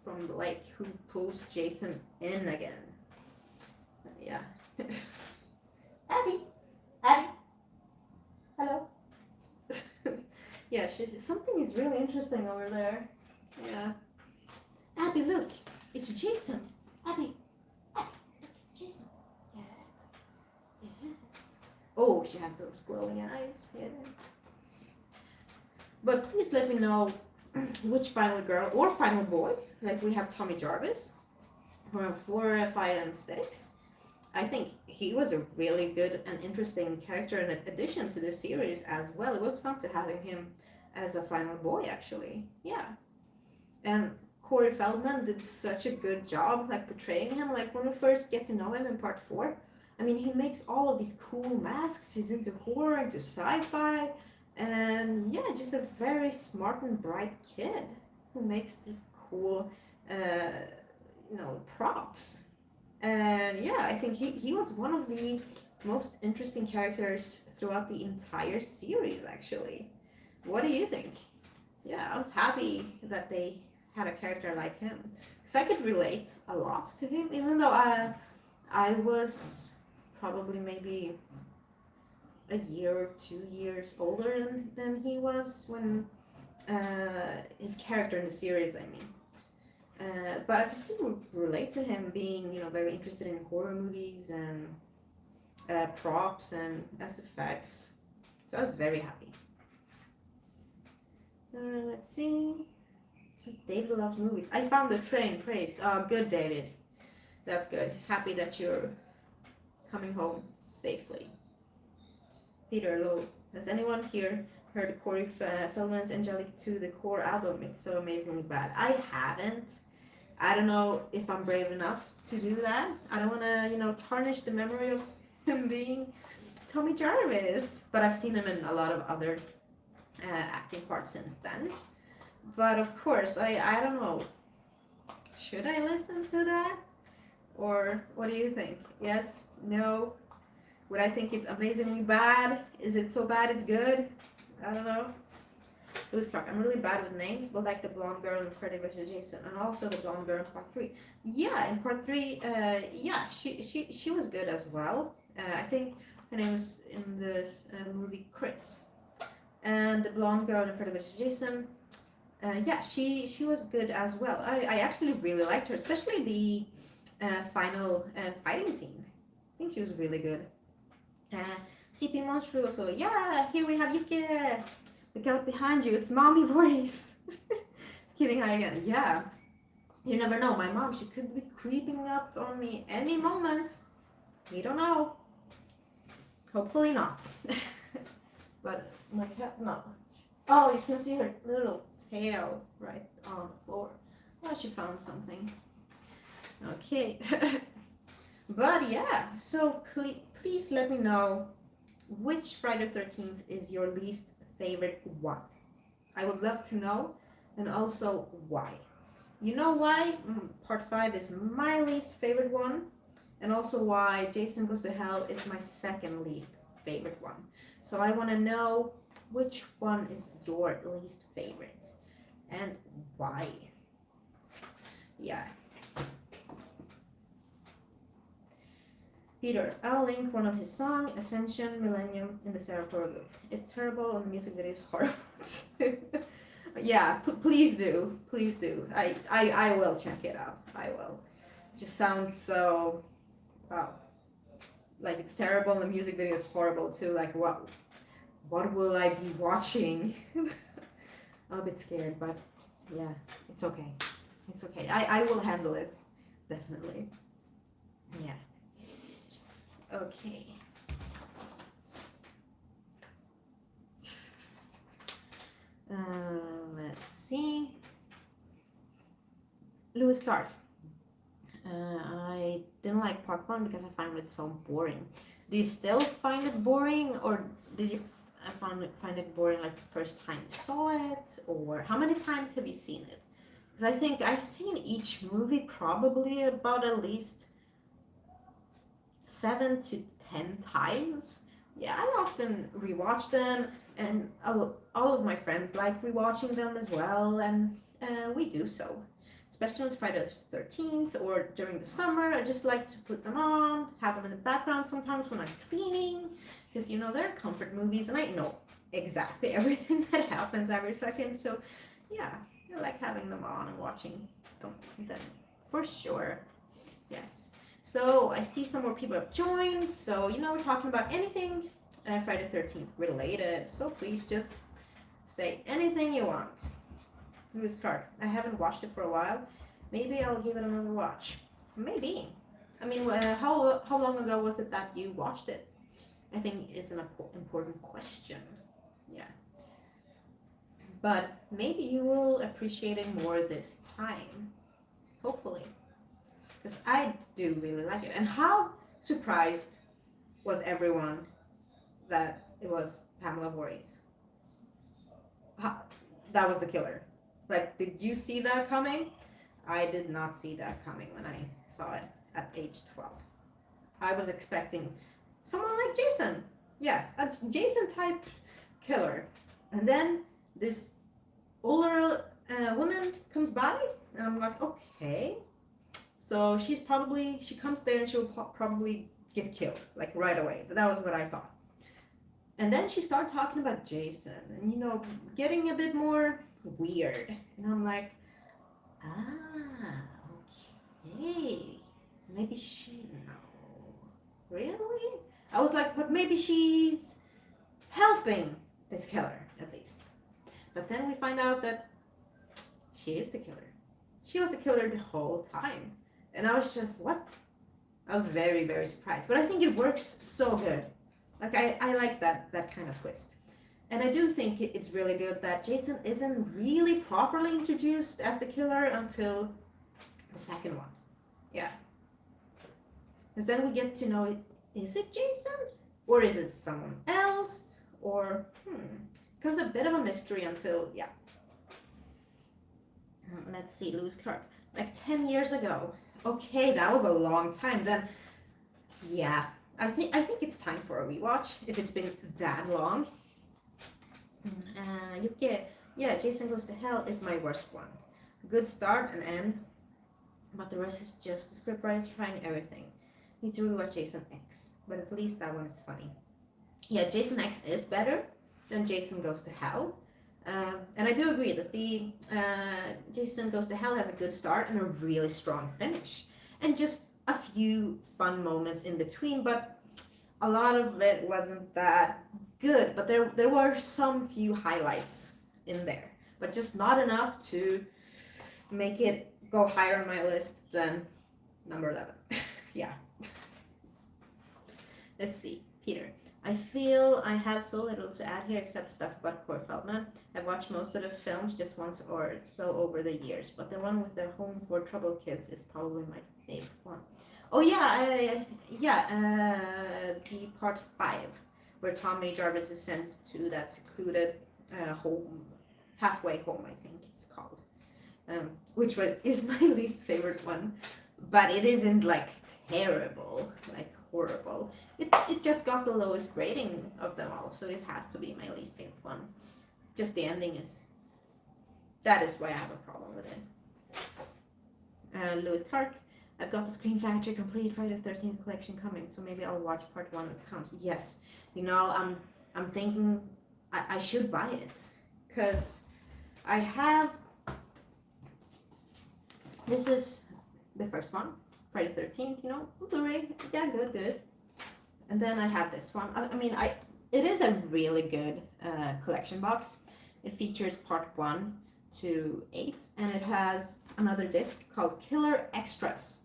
from the lake, who pulls Jason in again. Yeah. Abby! Abby! Hello? Yeah, something is really interesting over there. Yeah. Abby, look! It's Jason! Abby! Abby, look, Jason! Yes. Yes. Oh, she has those glowing eyes. Yeah. But please let me know which final girl or final boy. Like, we have Tommy Jarvis from 4, 5, and 6. I think he was a really good and interesting character and addition to the series as well. It was fun to having him as a final boy, actually. Yeah. And Corey Feldman did such a good job, like, portraying him. Like, when we first get to know him in part 4, I mean, he makes all of these cool masks. He's into horror, into sci-fi, and yeah, just a very smart and bright kid who makes this cool, props. And yeah, I think he was one of the most interesting characters throughout the entire series, actually. What do you think? Yeah, I was happy that they had a character like him. Because I could relate a lot to him, even though I was probably maybe a year or 2 years older than he was when his character in the series, I mean. But I could still relate to him being, very interested in horror movies and props and as effects. So I was very happy. Let's see. David loves movies. I found the train. Praise. Good, David. That's good. Happy that you're coming home safely. Peter, hello. Has anyone here heard Corey Feldman's Angelic 2, the core album? It's so amazingly bad. I haven't. I don't know if I'm brave enough to do that. I don't want to, tarnish the memory of him being Tommy Jarvis. But I've seen him in a lot of other acting parts since then. But of course, I don't know. Should I listen to that? Or what do you think? Yes? No? Would I think it's amazingly bad? Is it so bad it's good? I don't know. Lewis Clark. I'm really bad with names, but like the blonde girl in Freddy vs. Jason, and also the blonde girl in part 3. Yeah, in part 3, yeah, she was good as well. I think her name was in this movie Chris. And the blonde girl in Freddy vs. Jason, yeah, she was good as well. I actually really liked her, especially the final fighting scene. I think she was really good. CP Monstru also, yeah, here we have Yuki. Look out behind you, it's mommy voice. Just kidding, hi again. Yeah, you never know. My mom, she could be creeping up on me any moment. We don't know. Hopefully not. But my cat, no. Oh, you can see her little tail right on the floor. Oh, she found something. Okay. But yeah, so please let me know which Friday the 13th is your least favorite one. I would love to know, and also why. You know why part 5 is my least favorite one, and also why Jason Goes to Hell is my second least favorite one. So I want to know which one is your least favorite and why. Yeah. Peter, I'll link one of his songs, Ascension Millennium, in the Sarah Pro group. It's terrible and the music video is horrible. Yeah, please do. Please do. I will check it out. I will. It just sounds so, wow. Like it's terrible and the music video is horrible too. Like what will I be watching? I'm a bit scared, but yeah, it's okay. It's okay. I will handle it. Definitely. Yeah. Okay. Let's see. Lewis Clark. I didn't like part 1 because I found it so boring. Do you still find it boring, or did you find it boring like the first time you saw it, or how many times have you seen it? Because I think I've seen each movie probably about at least 7 to 10 times. Yeah, I often rewatch them, and all of my friends like rewatching them as well, and we do so. Especially on Friday the 13th or during the summer, I just like to put them on, have them in the background sometimes when I'm cleaning, because they're comfort movies, and I know exactly everything that happens every second. So yeah, I like having them on and watching them for sure. Yes. So I see some more people have joined. So we're talking about anything Friday the 13th related. So please just say anything you want. Lewis Clark. I haven't watched it for a while. Maybe I'll give it another watch. Maybe. I mean, how long ago was it that you watched it? I think it's an important question. Yeah. But maybe you will appreciate it more this time. Hopefully. Because I do really like it. And how surprised was everyone that it was Pamela Voorhees? That was the killer. Like, did you see that coming? I did not see that coming when I saw it at age 12. I was expecting someone like Jason. Yeah, a Jason type killer. And then this older woman comes by, and I'm like, okay. So she comes there and she'll probably get killed, like right away. That was what I thought. And then she started talking about Jason and, getting a bit more weird. And I'm like, okay. Maybe she, no. Really? I was like, but maybe she's helping this killer at least. But then we find out that she is the killer. She was the killer the whole time. And I was just, what? I was very, very surprised. But I think it works so good. Like, I like that kind of twist. And I do think it's really good that Jason isn't really properly introduced as the killer until the second one. Yeah. Because then we get to know, is it Jason? Or is it someone else? Or, becomes a bit of a mystery until, yeah. Let's see, Lewis Clark. Like 10 years ago. Okay, that was a long time. Then, yeah. I think it's time for a rewatch if it's been that long. Yeah, Jason Goes to Hell is my worst one. Good start and end, but the rest is just the scriptwriters trying everything. Need to rewatch Jason X, but at least that one is funny. Yeah, Jason X is better than Jason Goes to Hell. And I do agree that the Jason Goes to Hell has a good start and a really strong finish. And just a few fun moments in between, but a lot of it wasn't that good. But there were some few highlights in there, but just not enough to make it go higher on my list than number 11. Yeah. Let's see, Peter. I feel I have so little to add here except stuff about Corey Feldman. I've watched most of the films just once or so over the years, but the one with the Home for Troubled Kids is probably my favorite one. Oh yeah, the part 5, where Tommy Jarvis is sent to that secluded home, halfway home I think it's called, which is my least favorite one, but it isn't like terrible, like horrible. It just got the lowest rating of them all, so it has to be my least favorite one. Just the ending that is why I have a problem with it. Lewis Clark. I've got the Scream Factory complete Friday the 13th collection coming, so maybe I'll watch part 1 when it comes. Yes, I'm thinking I should buy it, because I have, this is the first one, Friday the 13th, Blu-ray, yeah, good. And then I have this one. It is a really good collection box. It features part 1 to 8, and it has another disc called Killer Extras.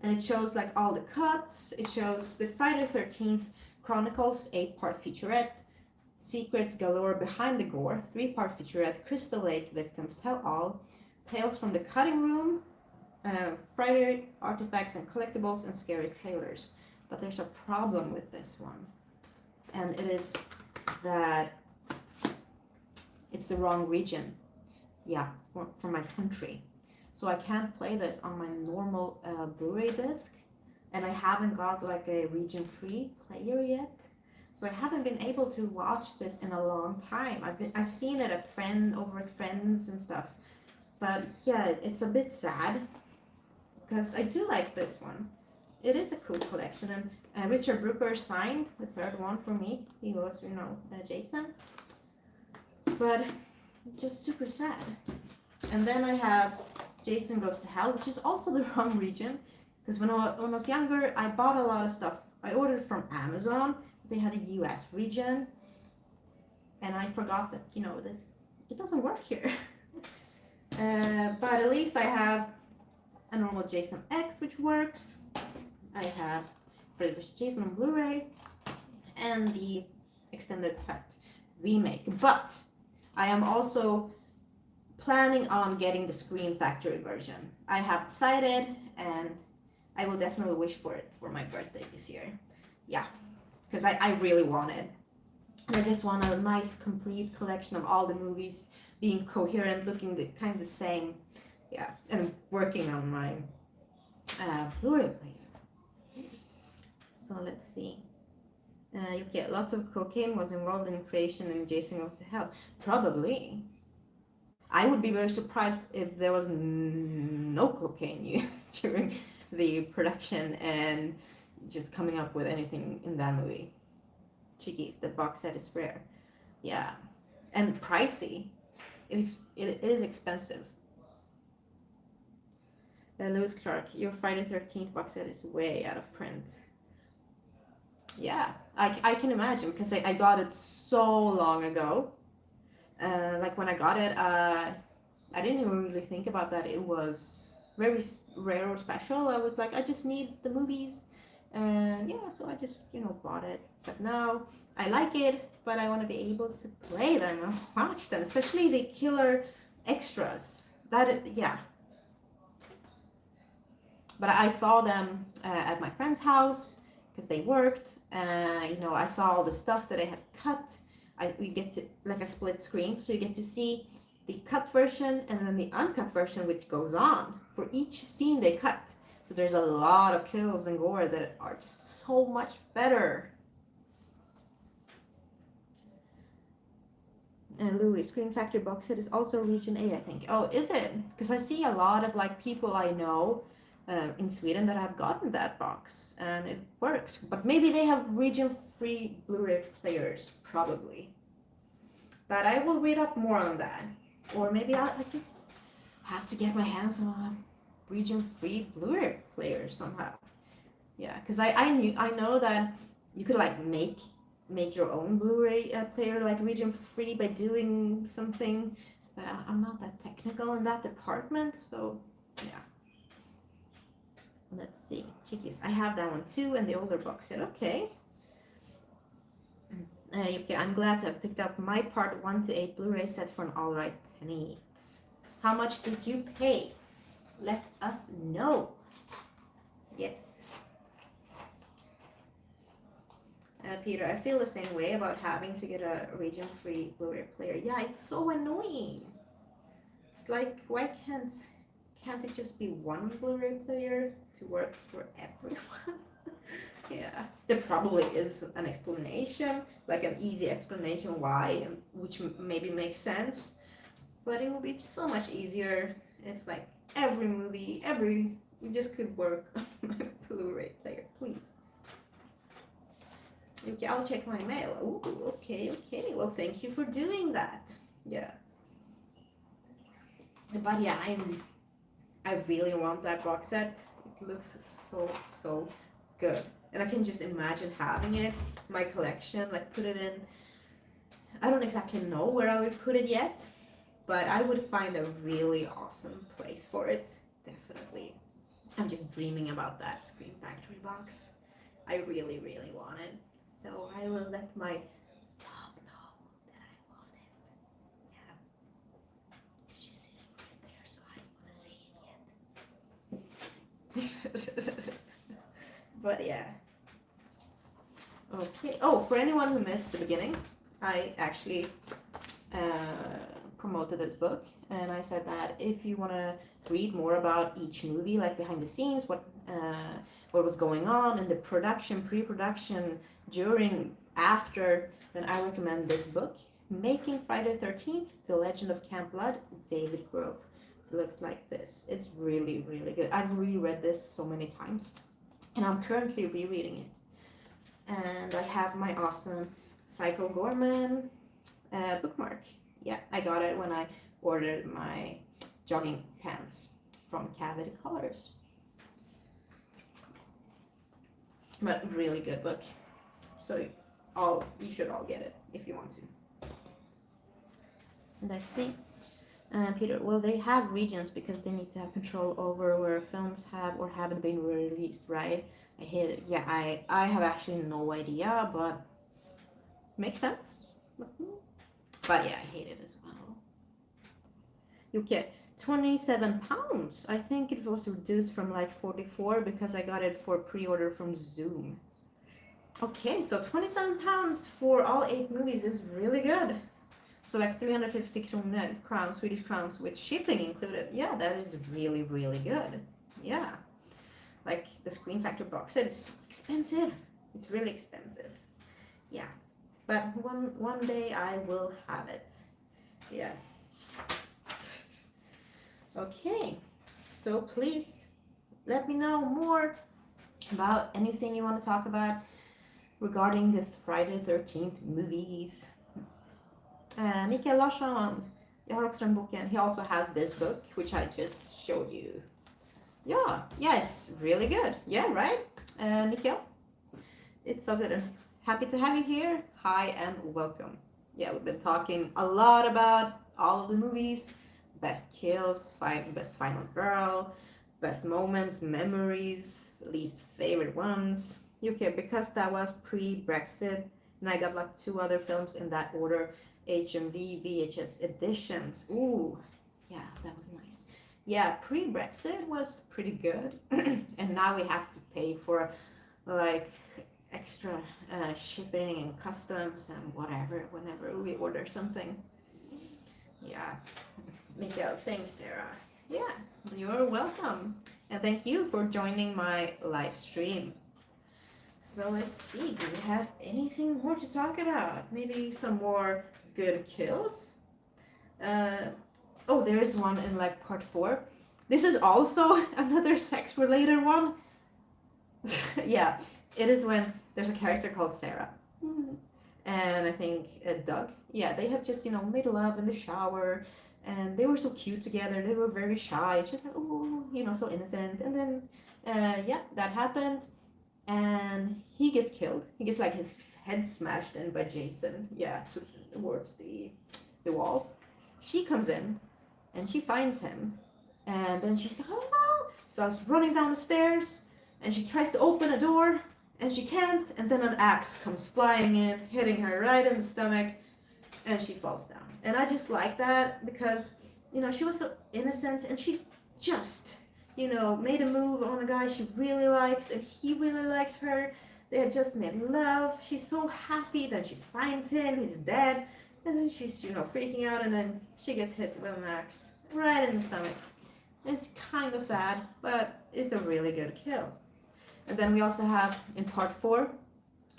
And it shows like all the cuts. It shows the Friday the 13th Chronicles 8-part featurette, Secrets Galore Behind the Gore 3-part featurette, Crystal Lake Victims Tell All, Tales from the Cutting Room, Friday Artifacts and Collectibles, and Scary Trailers. But there's a problem with this one, and it is that it's the wrong region. Yeah, for my country. So I can't play this on my normal Blu-ray disc, and I haven't got like a region-free player yet. So I haven't been able to watch this in a long time. I've seen it over at friends and stuff, but yeah, it's a bit sad because I do like this one. It is a cool collection, and Richard Brooker signed the third one for me. He was, Jason, but just super sad. And then I have Jason Goes to Hell, which is also the wrong region, because when I was younger, I bought a lot of stuff. I ordered from Amazon. They had a US region, and I forgot that, that it doesn't work here. But at least I have a normal Jason X, which works. I have Freddy vs. Jason on Blu-ray, and the extended cut remake. But I am also planning on getting the Scream Factory version. I have decided, and I will definitely wish for it for my birthday this year. Yeah, because I really want it. And I just want a nice complete collection of all the movies being coherent, looking kind of the same. Yeah, and working on my Blu-ray player. So let's see. Okay, lots of cocaine was involved in creation and Jason Goes to Hell. Probably. I would be very surprised if there was no cocaine used during the production and just coming up with anything in that movie. Chickies, the box set is rare. Yeah. And pricey. It is expensive. Lewis Clark, your Friday 13th box set is way out of print. Yeah, I can imagine because I got it so long ago. Like when I got it, I didn't even really think about that it was very rare or special. I was like, I just need the movies, and yeah, so I just bought it. But now I like it, but I want to be able to play them and watch them, especially the killer extras. Yeah. But I saw them at my friend's house because they worked. I saw all the stuff that I had cut. We get to like a split screen, so you get to see the cut version and then the uncut version, which goes on for each scene they cut. So there's a lot of kills and gore that are just so much better. And Louis, Screen Factory box set is also region 8, I think. Oh, is it? Because I see a lot of like people I know in Sweden that have gotten that box and it works. But maybe they have region free Blu-ray players, probably. But I will read up more on that. Or maybe I just have to get my hands on a region free Blu-ray player somehow. Yeah, because I know that you could like make your own Blu-ray player like region free by doing something. I'm not that technical in that department, so yeah. Let's see, Chickies. I have that one too, and the older box set. Okay. Okay, I'm glad to have picked up my part 1 to 8 Blu-ray set for an alright penny. How much did you pay? Let us know. Yes. Peter, I feel the same way about having to get a region-free Blu-ray player. Yeah, it's so annoying. It's like, why can't it just be one Blu-ray player to work for everyone? Yeah, there probably is an explanation, like an easy explanation why, which maybe makes sense. But it would be so much easier if like every movie, we just could work on my Blu-ray player, please. Okay, I'll check my mail. Ooh, okay. Well, thank you for doing that. Yeah. But yeah, I really want that box set. It looks so good. And I can just imagine having it, my collection, like put it in. I don't exactly know where I would put it yet, but I would find a really awesome place for it. Definitely. I'm just dreaming about that Screen Factory box. I really want it. So I will let my mom know that I want it. Yeah. She's sitting right there, so I don't want to say it yet. But yeah. Okay. Oh, for anyone who missed the beginning, I actually promoted this book, and I said that if you want to read more about each movie, like behind the scenes, what was going on in the production, pre-production, during, after, then I recommend this book, Making Friday the 13th, The Legend of Camp Blood, David Grove. It looks like this. It's really good. I've reread this so many times, and I'm currently rereading it. And I have my awesome Psycho Gorman bookmark. Yeah, I got it when I ordered my jogging pants from Cavity Colors. But really good book. So you should all get it if you want to. Let's see. Peter, well, they have regions because they need to have control over where films have or haven't been released, right? I hate it. Yeah, I have actually no idea, but makes sense. But yeah, I hate it as well. You get 27 pounds. I think it was reduced from like 44 because I got it for pre-order from Zoom. Okay, so 27 pounds for all 8 movies is really good. So like 350 crowns, Swedish crowns with shipping included. Yeah, that is really good. Yeah. Like the Screen Factory box set is so expensive. It's really expensive. Yeah. But one day I will have it. Yes. Okay. So please let me know more about anything you want to talk about regarding the Friday the 13th movies. Mikael Larsson, jag har också den boken. He also has this book, which I just showed you. Yeah, it's really good. Yeah, right, Mikael? It's so good. And happy to have you here. Hi and welcome. Yeah, we've been talking a lot about all of the movies, best kills, best final girl, best moments, memories, least favorite ones. Okay, because that was pre-Brexit, and I got like two other films in that order, HMV VHS editions. Ooh, yeah, that was nice. Yeah, pre-Brexit was pretty good, and now we have to pay for like extra shipping and customs and whatever whenever we order something. Yeah, Mikael, thanks, Sarah. Yeah, you're welcome. And thank you for joining my live stream. So let's see, do we have anything more to talk about? Maybe some more good kills? Uh, oh, there's one in like part 4. This is also another sex related one. Yeah, it is when there's a character called Sarah. And I think Doug. Yeah, they have just, made love in the shower. And they were so cute together. They were very shy. Just like, oh, so innocent. And then, yeah, that happened. And he gets killed. He gets like his head smashed in by Jason. Yeah, towards the wall. She comes in and she finds him. And then she's like, oh no! Starts running down the stairs. And she tries to open a door, and she can't, and then an axe comes flying in, hitting her right in the stomach, and she falls down. And I just like that because, she was so innocent, and she just, made a move on a guy she really likes, and he really likes her. They had just made love. She's so happy that she finds him, he's dead, and then she's, freaking out, and then she gets hit with an axe right in the stomach. It's kind of sad, but it's a really good kill. And then we also have in part 4,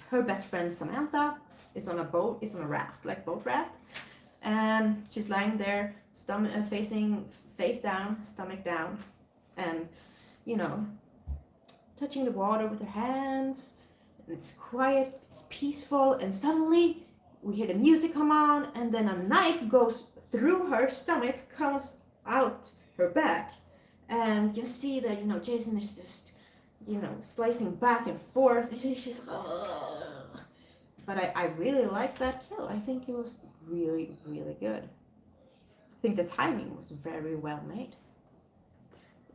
her best friend Samantha is on a boat, is on a raft, like boat raft. And she's lying there, facing face down, stomach down, and, touching the water with her hands. And it's quiet, it's peaceful, and suddenly we hear the music come on, and then a knife goes through her stomach, comes out her back. And you can see that, Jason is just slicing back and forth. And she's like, ugh. But I really like that kill. I think it was really, really good. I think the timing was very well made.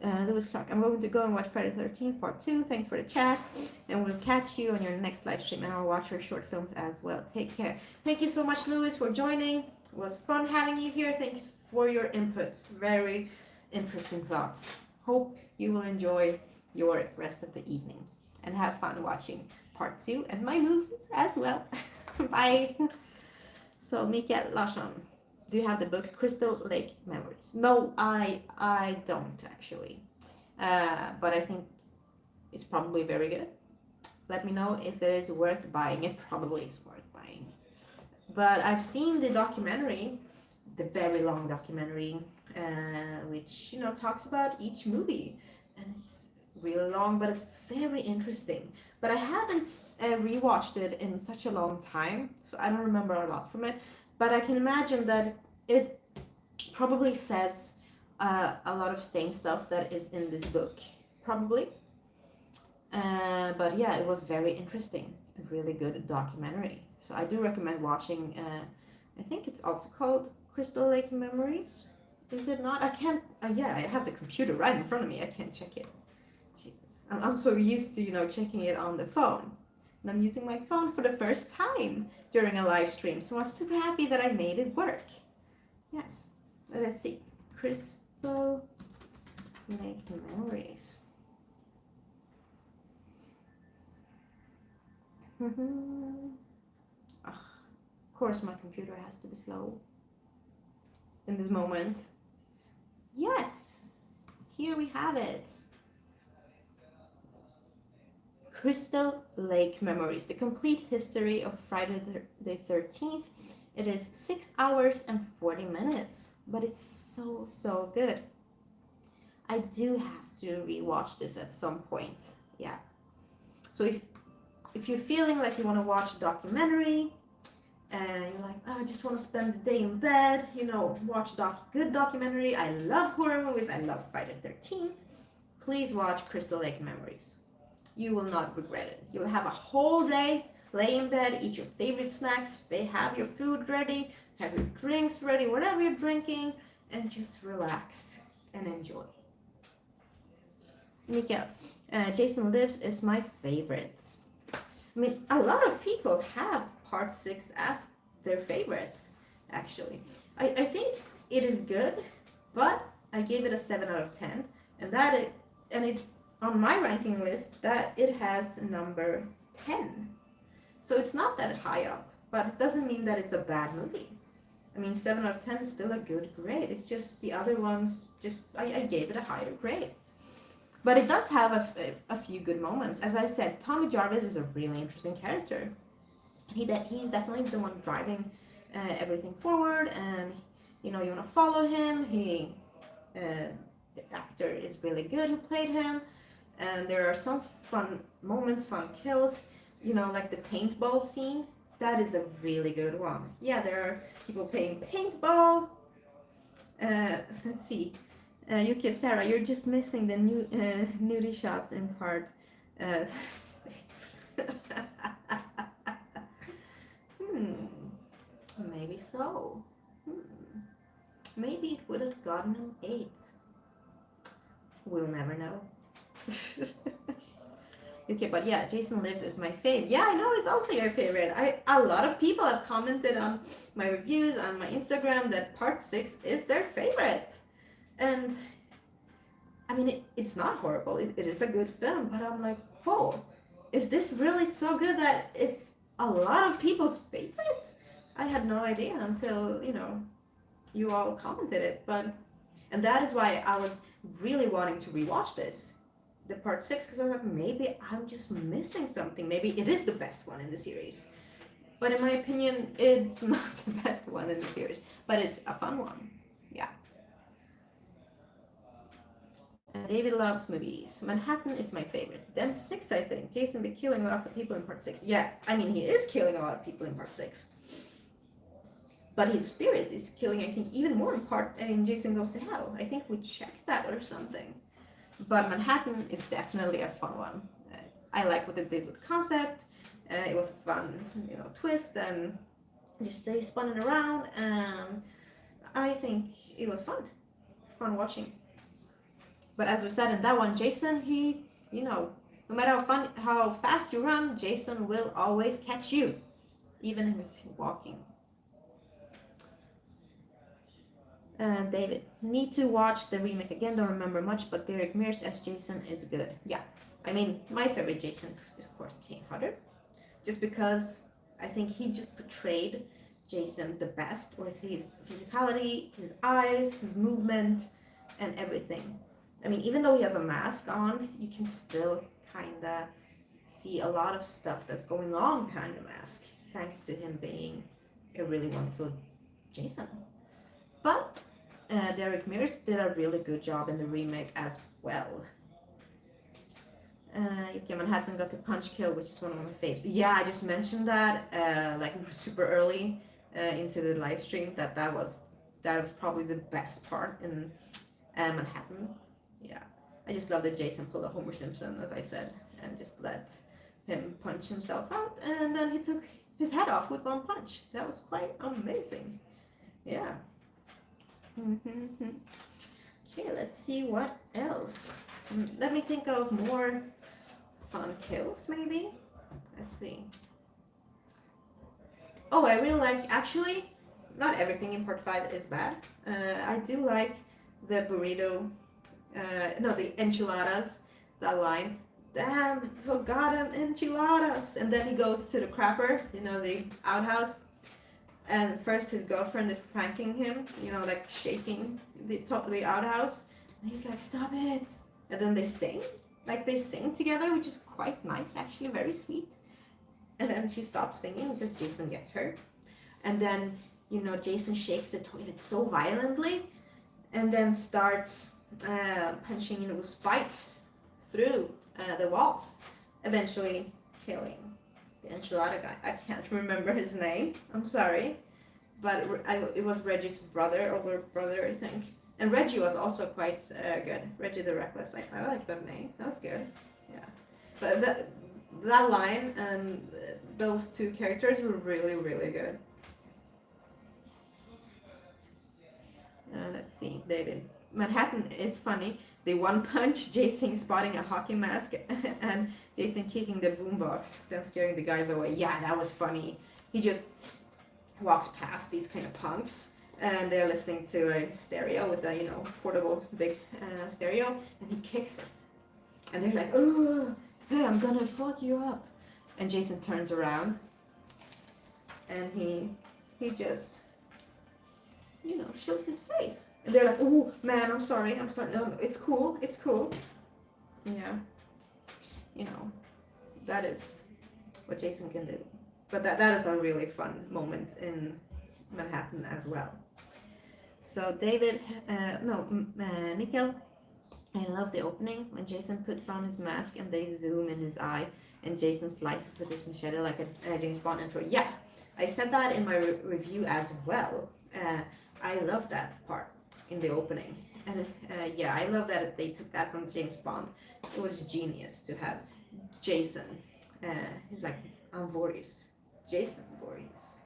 Lewis Clark, I'm going to go and watch Friday the 13th part 2. Thanks for the chat. And we'll catch you on your next live stream. And I'll watch your short films as well. Take care. Thank you so much, Lewis, for joining. It was fun having you here. Thanks for your input. Very interesting thoughts. Hope you will enjoy your rest of the evening and have fun watching part 2 and my movies as well. Bye. So Mikael Larsson, do you have the book Crystal Lake Memories? No, I don't actually, but I think it's probably very good. Let me know if it is worth buying. It probably is worth buying, but I've seen the documentary, the very long documentary, which talks about each movie, and it's really long, but it's very interesting. But I haven't rewatched it in such a long time, so I don't remember a lot from it. But I can imagine that it probably says a lot of same stuff that is in this book, probably. But yeah, it was very interesting, a really good documentary. So I do recommend watching. I think it's also called Crystal Lake Memories. Is it not? I can't. Yeah, I have the computer right in front of me. I can't check it. I'm so used to, checking it on the phone. And I'm using my phone for the first time during a live stream. So I'm super happy that I made it work. Yes. Let's see. Crystal Lake Memories. Of course my computer has to be slow in this moment. Yes. Here we have it. Crystal Lake Memories, the complete history of Friday the 13th. It is 6 hours and 40 minutes, but it's so good. I do have to rewatch this at some point. Yeah. So if you're feeling like you want to watch a documentary and you're like, oh, I just want to spend the day in bed, watch good documentary. I love horror movies. I love Friday the 13th. Please watch Crystal Lake Memories. you will not regret it. You'll have a whole day, lay in bed, eat your favorite snacks, have your food ready, have your drinks ready, whatever you're drinking, and just relax and enjoy. Mikael, Jason Lives is my favorite. I mean, a lot of people have part 6 as their favorite, actually. I think it is good, but I gave it a 7 out of 10. And it on my ranking list, that it has number 10. So it's not that high up, but it doesn't mean that it's a bad movie. I mean, 7 out of 10 is still a good grade. It's just the other ones, I gave it a higher grade. But it does have a few good moments. As I said, Tommy Jarvis is a really interesting character. He's definitely the one driving everything forward, and you want to follow him. The actor is really good who played him, and there are some fun moments, fun kills. Like the paintball scene. That is a really good one. Yeah, there are people playing paintball. Let's see. Yuki, Sarah, you're just missing the nudie shots in part 6. Maybe so. Maybe it would have gotten an 8. We'll never know. Okay, but yeah, Jason Lives is my fave. Yeah, I know it's also your favorite. A lot of people have commented on my reviews on my Instagram that part 6 is their favorite. And I mean, it's not horrible. It is a good film, but I'm like, whoa, is this really so good that it's a lot of people's favorite? I had no idea until, you all commented it. And that is why I was really wanting to rewatch this, the part 6, because I was like, maybe I'm just missing something. Maybe it is the best one in the series. But in my opinion, it's not the best one in the series, but it's a fun one. Yeah. David loves movies. Manhattan is my favorite. Then 6, I think. Jason be killing lots of people in part 6. Yeah, I mean, he is killing a lot of people in part 6. But his spirit is killing, I think, even more in Jason Goes to Hell. I think we checked that or something. But Manhattan is definitely a fun one. I like what they did with the concept. It was a fun, twist, and just they spun it around, and I think it was fun watching. But as we said in that one, Jason, he, no matter how fast you run, Jason will always catch you, even if he's walking. David, need to watch the remake again. Don't remember much, but Derek Mears as Jason is good. Yeah, I mean, my favorite Jason is of course Kane Hodder, just because I think he just portrayed Jason the best with his physicality, his eyes, his movement, and everything. I mean, even though he has a mask on, you can still kinda see a lot of stuff that's going on behind the mask, thanks to him being a really wonderful Jason. But Derek Mears did a really good job in the remake as well. Manhattan got the punch kill, which is one of my faves. Yeah, I just mentioned that like super early into the live stream that was probably the best part in Manhattan. Yeah, I just love that Jason pulled a Homer Simpson, as I said, and just let him punch himself out, and then he took his head off with one punch. That was quite amazing. Yeah. Okay, let's see what else. Let me think of more fun kills, maybe. Let's see. Oh, I really like, actually, not everything in part 5 is bad. I do like the burrito, the enchiladas, that line. Damn, so goddamn enchiladas. And then he goes to the crapper, the outhouse. And first his girlfriend is pranking him, like shaking the outhouse. And he's like, stop it. And then they sing together, which is quite nice, actually, very sweet. And then she stops singing because Jason gets hurt. And then, Jason shakes the toilet so violently and then starts punching, spikes through the walls, eventually killing the enchilada guy. I can't remember his name. I'm sorry. But it was Reggie's older brother, I think. And Reggie was also quite good. Reggie the Reckless. I like that name. That was good. Yeah. That that line and those two characters were really, really good. Let's see, David. Manhattan is funny. The one punch, Jason spotting a hockey mask, and Jason kicking the boombox, then scaring the guys away. Yeah, that was funny. He just walks past these kind of punks, and they're listening to a stereo with a portable big stereo, and he kicks it, and they're like, "Oh, hey, I'm gonna fuck you up," and Jason turns around, and he just shows his face. And they're like, "Oh man, I'm sorry. No, it's cool. It's cool." Yeah, you know, that is what Jason can do. But that is a really fun moment in Manhattan as well. So David, no, Mikkel, I love the opening when Jason puts on his mask and they zoom in his eye and Jason slices with his machete like a James Bond intro. Yeah, I said that in my review as well. I love that part in the opening. And yeah, I love that they took that from James Bond. It was genius to have Jason. He's like, I'm Voorhees. Jason Voorhees.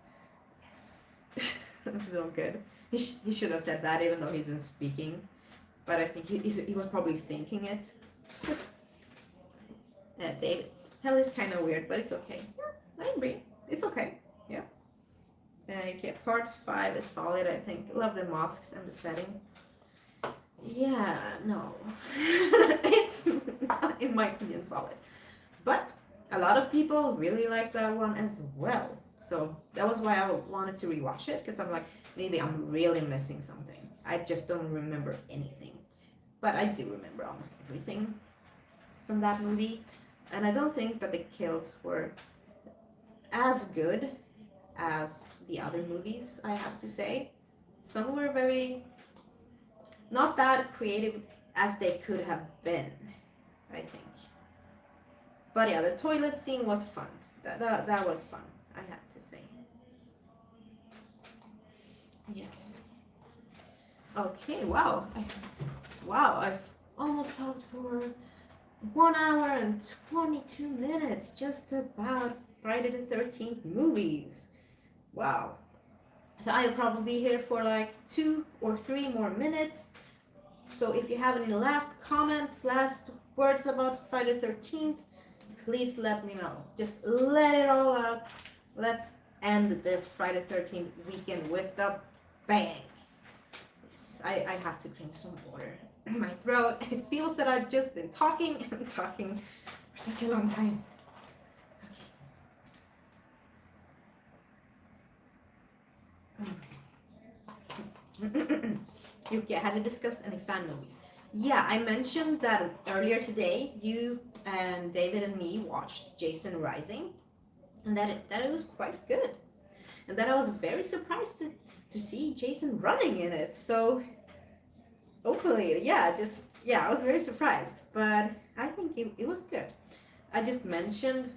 Yes. That's so good. He should have said that even though he isn't speaking. But I think he was probably thinking it. David. Hell is kind of weird, but it's okay. Yeah, I agree. It's okay. Yeah. Okay, part 5 is solid, I think. Love the masks and the setting. Yeah, no. It's not, in my opinion, solid. But a lot of people really like that one as well. So that was why I wanted to rewatch it, because I'm like, maybe I'm really missing something. I just don't remember anything. But I do remember almost everything from that movie. And I don't think that the kills were as good as the other movies, I have to say. Some were very, not that creative as they could have been, I think. But yeah, the toilet scene was fun. That was fun, I have to say. Yes. Okay, wow. I've almost talked for 1 hour and 22 minutes just about Friday the 13th movies. Wow. So I'll probably be here for like 2 or 3 more minutes. So if you have any last comments, last words about Friday the 13th, please let me know. Just let it all out. Let's end this Friday the 13th weekend with a bang. Yes, I have to drink some water. My throat, it feels that I've just been talking and talking for such a long time. Okay. Okay, have you discussed any fan movies? Yeah, I mentioned that earlier today. You and David and me watched Jason Rising, and that it was quite good, and that I was very surprised to see Jason running in it. So hopefully, I was very surprised, but I think it was good. I just mentioned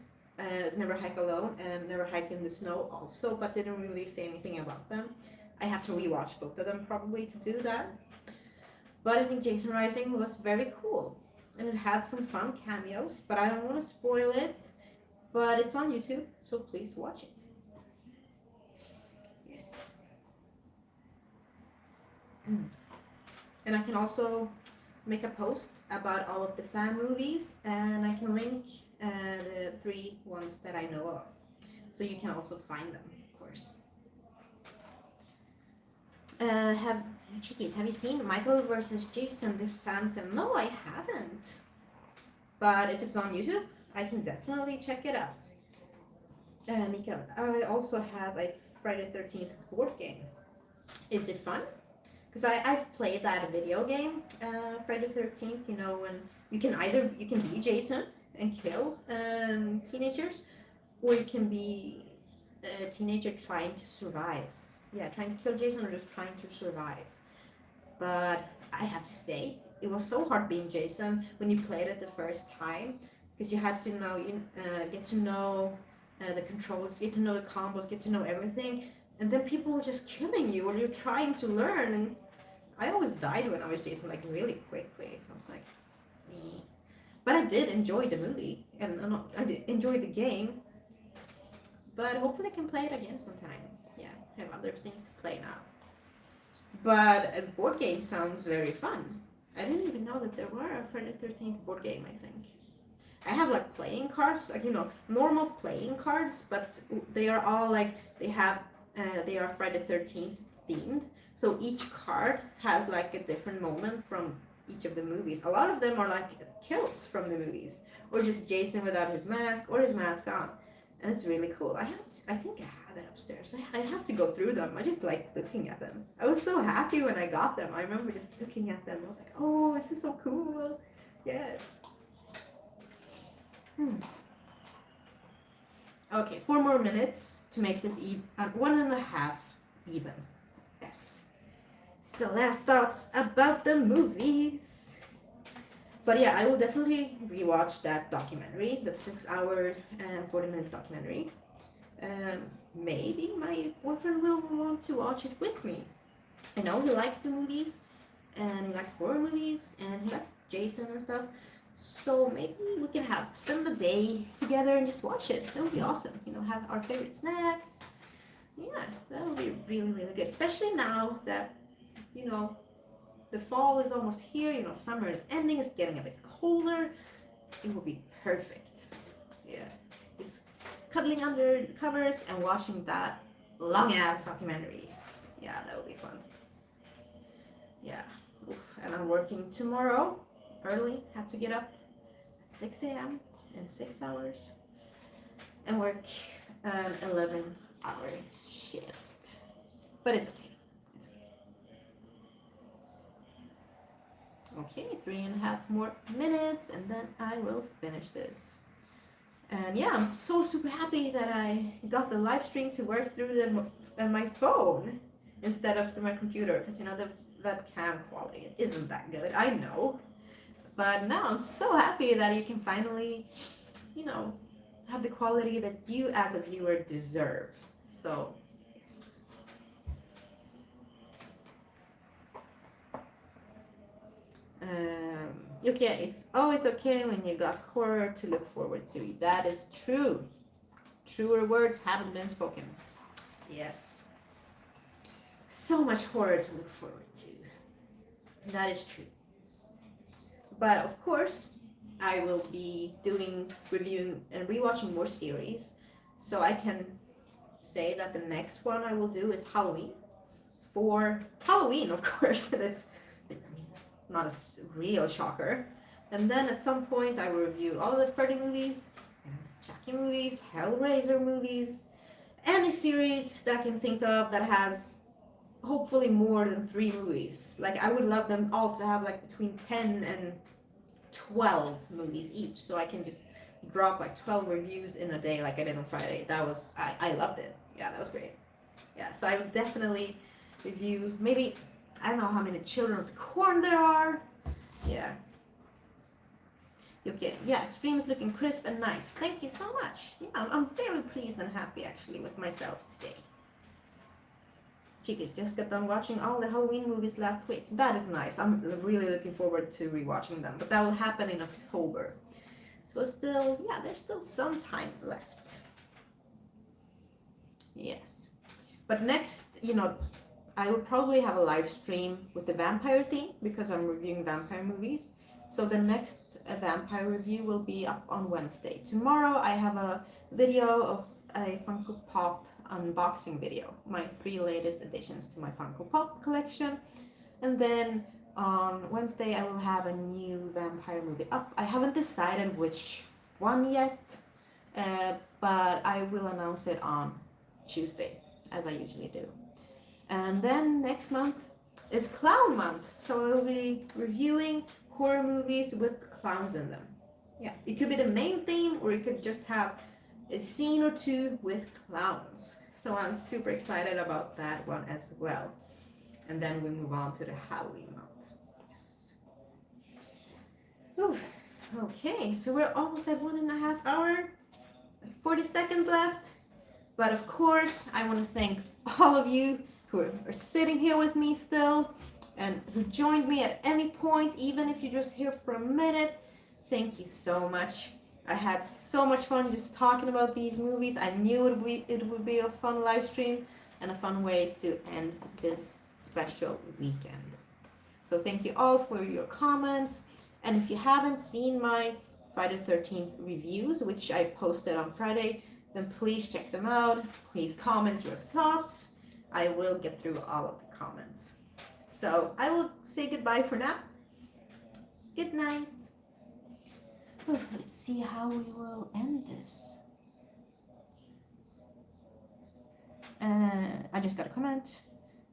Never Hike Alone and Never Hike in the Snow also, but didn't really say anything about them. I have to rewatch both of them probably to do that. But I think Jason Rising was very cool. And it had some fun cameos, but I don't want to spoil it. But it's on YouTube, so please watch it. Yes. And I can also make a post about all of the fan movies, and I can link the 3 ones that I know of. So you can also find them, of course. Have you seen Michael versus Jason, the fan film? No, I haven't. But if it's on YouTube, I can definitely check it out. Mika, I also have a Friday the 13th board game. Is it fun? Because I've played that video game, Friday the 13th, when you can be Jason and kill teenagers, or you can be a teenager trying to survive. Yeah, trying to kill Jason or just trying to survive. But I have to say, it was so hard being Jason when you played it the first time, because you had to get to know the controls, get to know the combos, get to know everything, and then people were just killing you while you're trying to learn. And I always died when I was Jason, like really quickly. So I'm like, me. But I did enjoy the movie, and I did enjoy the game. But hopefully I can play it again sometime. Yeah, I have other things to play now. But a board game sounds very fun. I didn't even know that there were a Friday the 13th board game, I think. I have like playing cards, like, normal playing cards, but they are all like, they are Friday the 13th themed. So each card has like a different moment from each of the movies. A lot of them are like kills from the movies, or just Jason without his mask or his mask on. And it's really cool. I think I have it upstairs. I have to go through them. I just like looking at them. I was so happy when I got them. I remember just looking at them. I was like, oh, this is so cool. Yes. Okay, 4 more minutes to make this 1.5 even. Yes. So last thoughts about the movies. But yeah, I will definitely rewatch that documentary, that 6 hour and 40 minutes documentary. Maybe my boyfriend will want to watch it with me. I know he likes the movies, and he likes horror movies, and he likes Jason and stuff. So maybe we can spend the day together and just watch it. That would be awesome. Have our favorite snacks. Yeah, that would be really, really good. Especially now that, the fall is almost here. Summer is ending. It's getting a bit colder. It would be perfect. Yeah, just cuddling under the covers and watching that long-ass documentary. Yeah, that would be fun. Yeah. Oof. And I'm working tomorrow early. Have to get up 6 a.m. in 6 hours and work an 11-hour shift. But it's okay. It's okay. Okay, 3.5 more minutes and then I will finish this. And yeah, I'm so super happy that I got the live stream to work through my phone instead of through my computer, because the webcam quality isn't that good. I know. But now I'm so happy that you can finally, have the quality that you as a viewer deserve. So, yes. Okay, it's always okay when you got horror to look forward to. That is true. Truer words haven't been spoken. Yes. So much horror to look forward to. That is true. But of course, I will be reviewing and rewatching more series. So I can say that the next one I will do is Halloween. For Halloween, of course, that's not a real shocker. And then at some point I will review all the Freddy movies, Jackie movies, Hellraiser movies, any series that I can think of that has hopefully more than 3 movies. Like, I would love them all to have like between 10 and 12 movies each, so I can just drop like 12 reviews in a day like I did on Friday. I loved it. Yeah, that was great. Yeah, so I would definitely review, maybe, I don't know how many Children of the Corn there are. Yeah. Okay, yeah, stream is looking crisp and nice. Thank you so much. Yeah, I'm very pleased and happy actually with myself today. Chicas just got done watching all the Halloween movies last week. That is nice. I'm really looking forward to rewatching them, but that will happen in October. So still, yeah, there's still some time left. Yes. But next, I will probably have a live stream with the vampire theme because I'm reviewing vampire movies. So the next vampire review will be up on Wednesday. Tomorrow I have a video of a Funko Pop unboxing video, my 3 latest additions to my Funko Pop collection. And then on Wednesday I will have a new vampire movie up. I haven't decided which one yet, but I will announce it on Tuesday, as I usually do. And then next month is Clown Month, so I will be reviewing horror movies with clowns in them. Yeah, it could be the main theme, or you could just have a scene or 2 with clowns. So I'm super excited about that one as well. And then we move on to the Halloween month. Yes. Ooh. Okay, so we're almost at 1.5 hours. 40 seconds left. But of course, I want to thank all of you who are sitting here with me still, and who joined me at any point, even if you're just here for a minute. Thank you so much. I had so much fun just talking about these movies. I knew it would be a fun live stream and a fun way to end this special weekend. So thank you all for your comments. And if you haven't seen my Friday the 13th reviews, which I posted on Friday, then please check them out. Please comment your thoughts. I will get through all of the comments. So I will say goodbye for now. Good night. Let's see how we will end this. I just got a comment.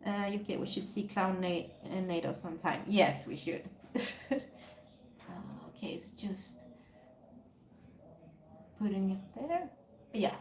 Okay, we should see Clown NATO sometime. Yes, we should. Okay, it's just putting it there. Yeah,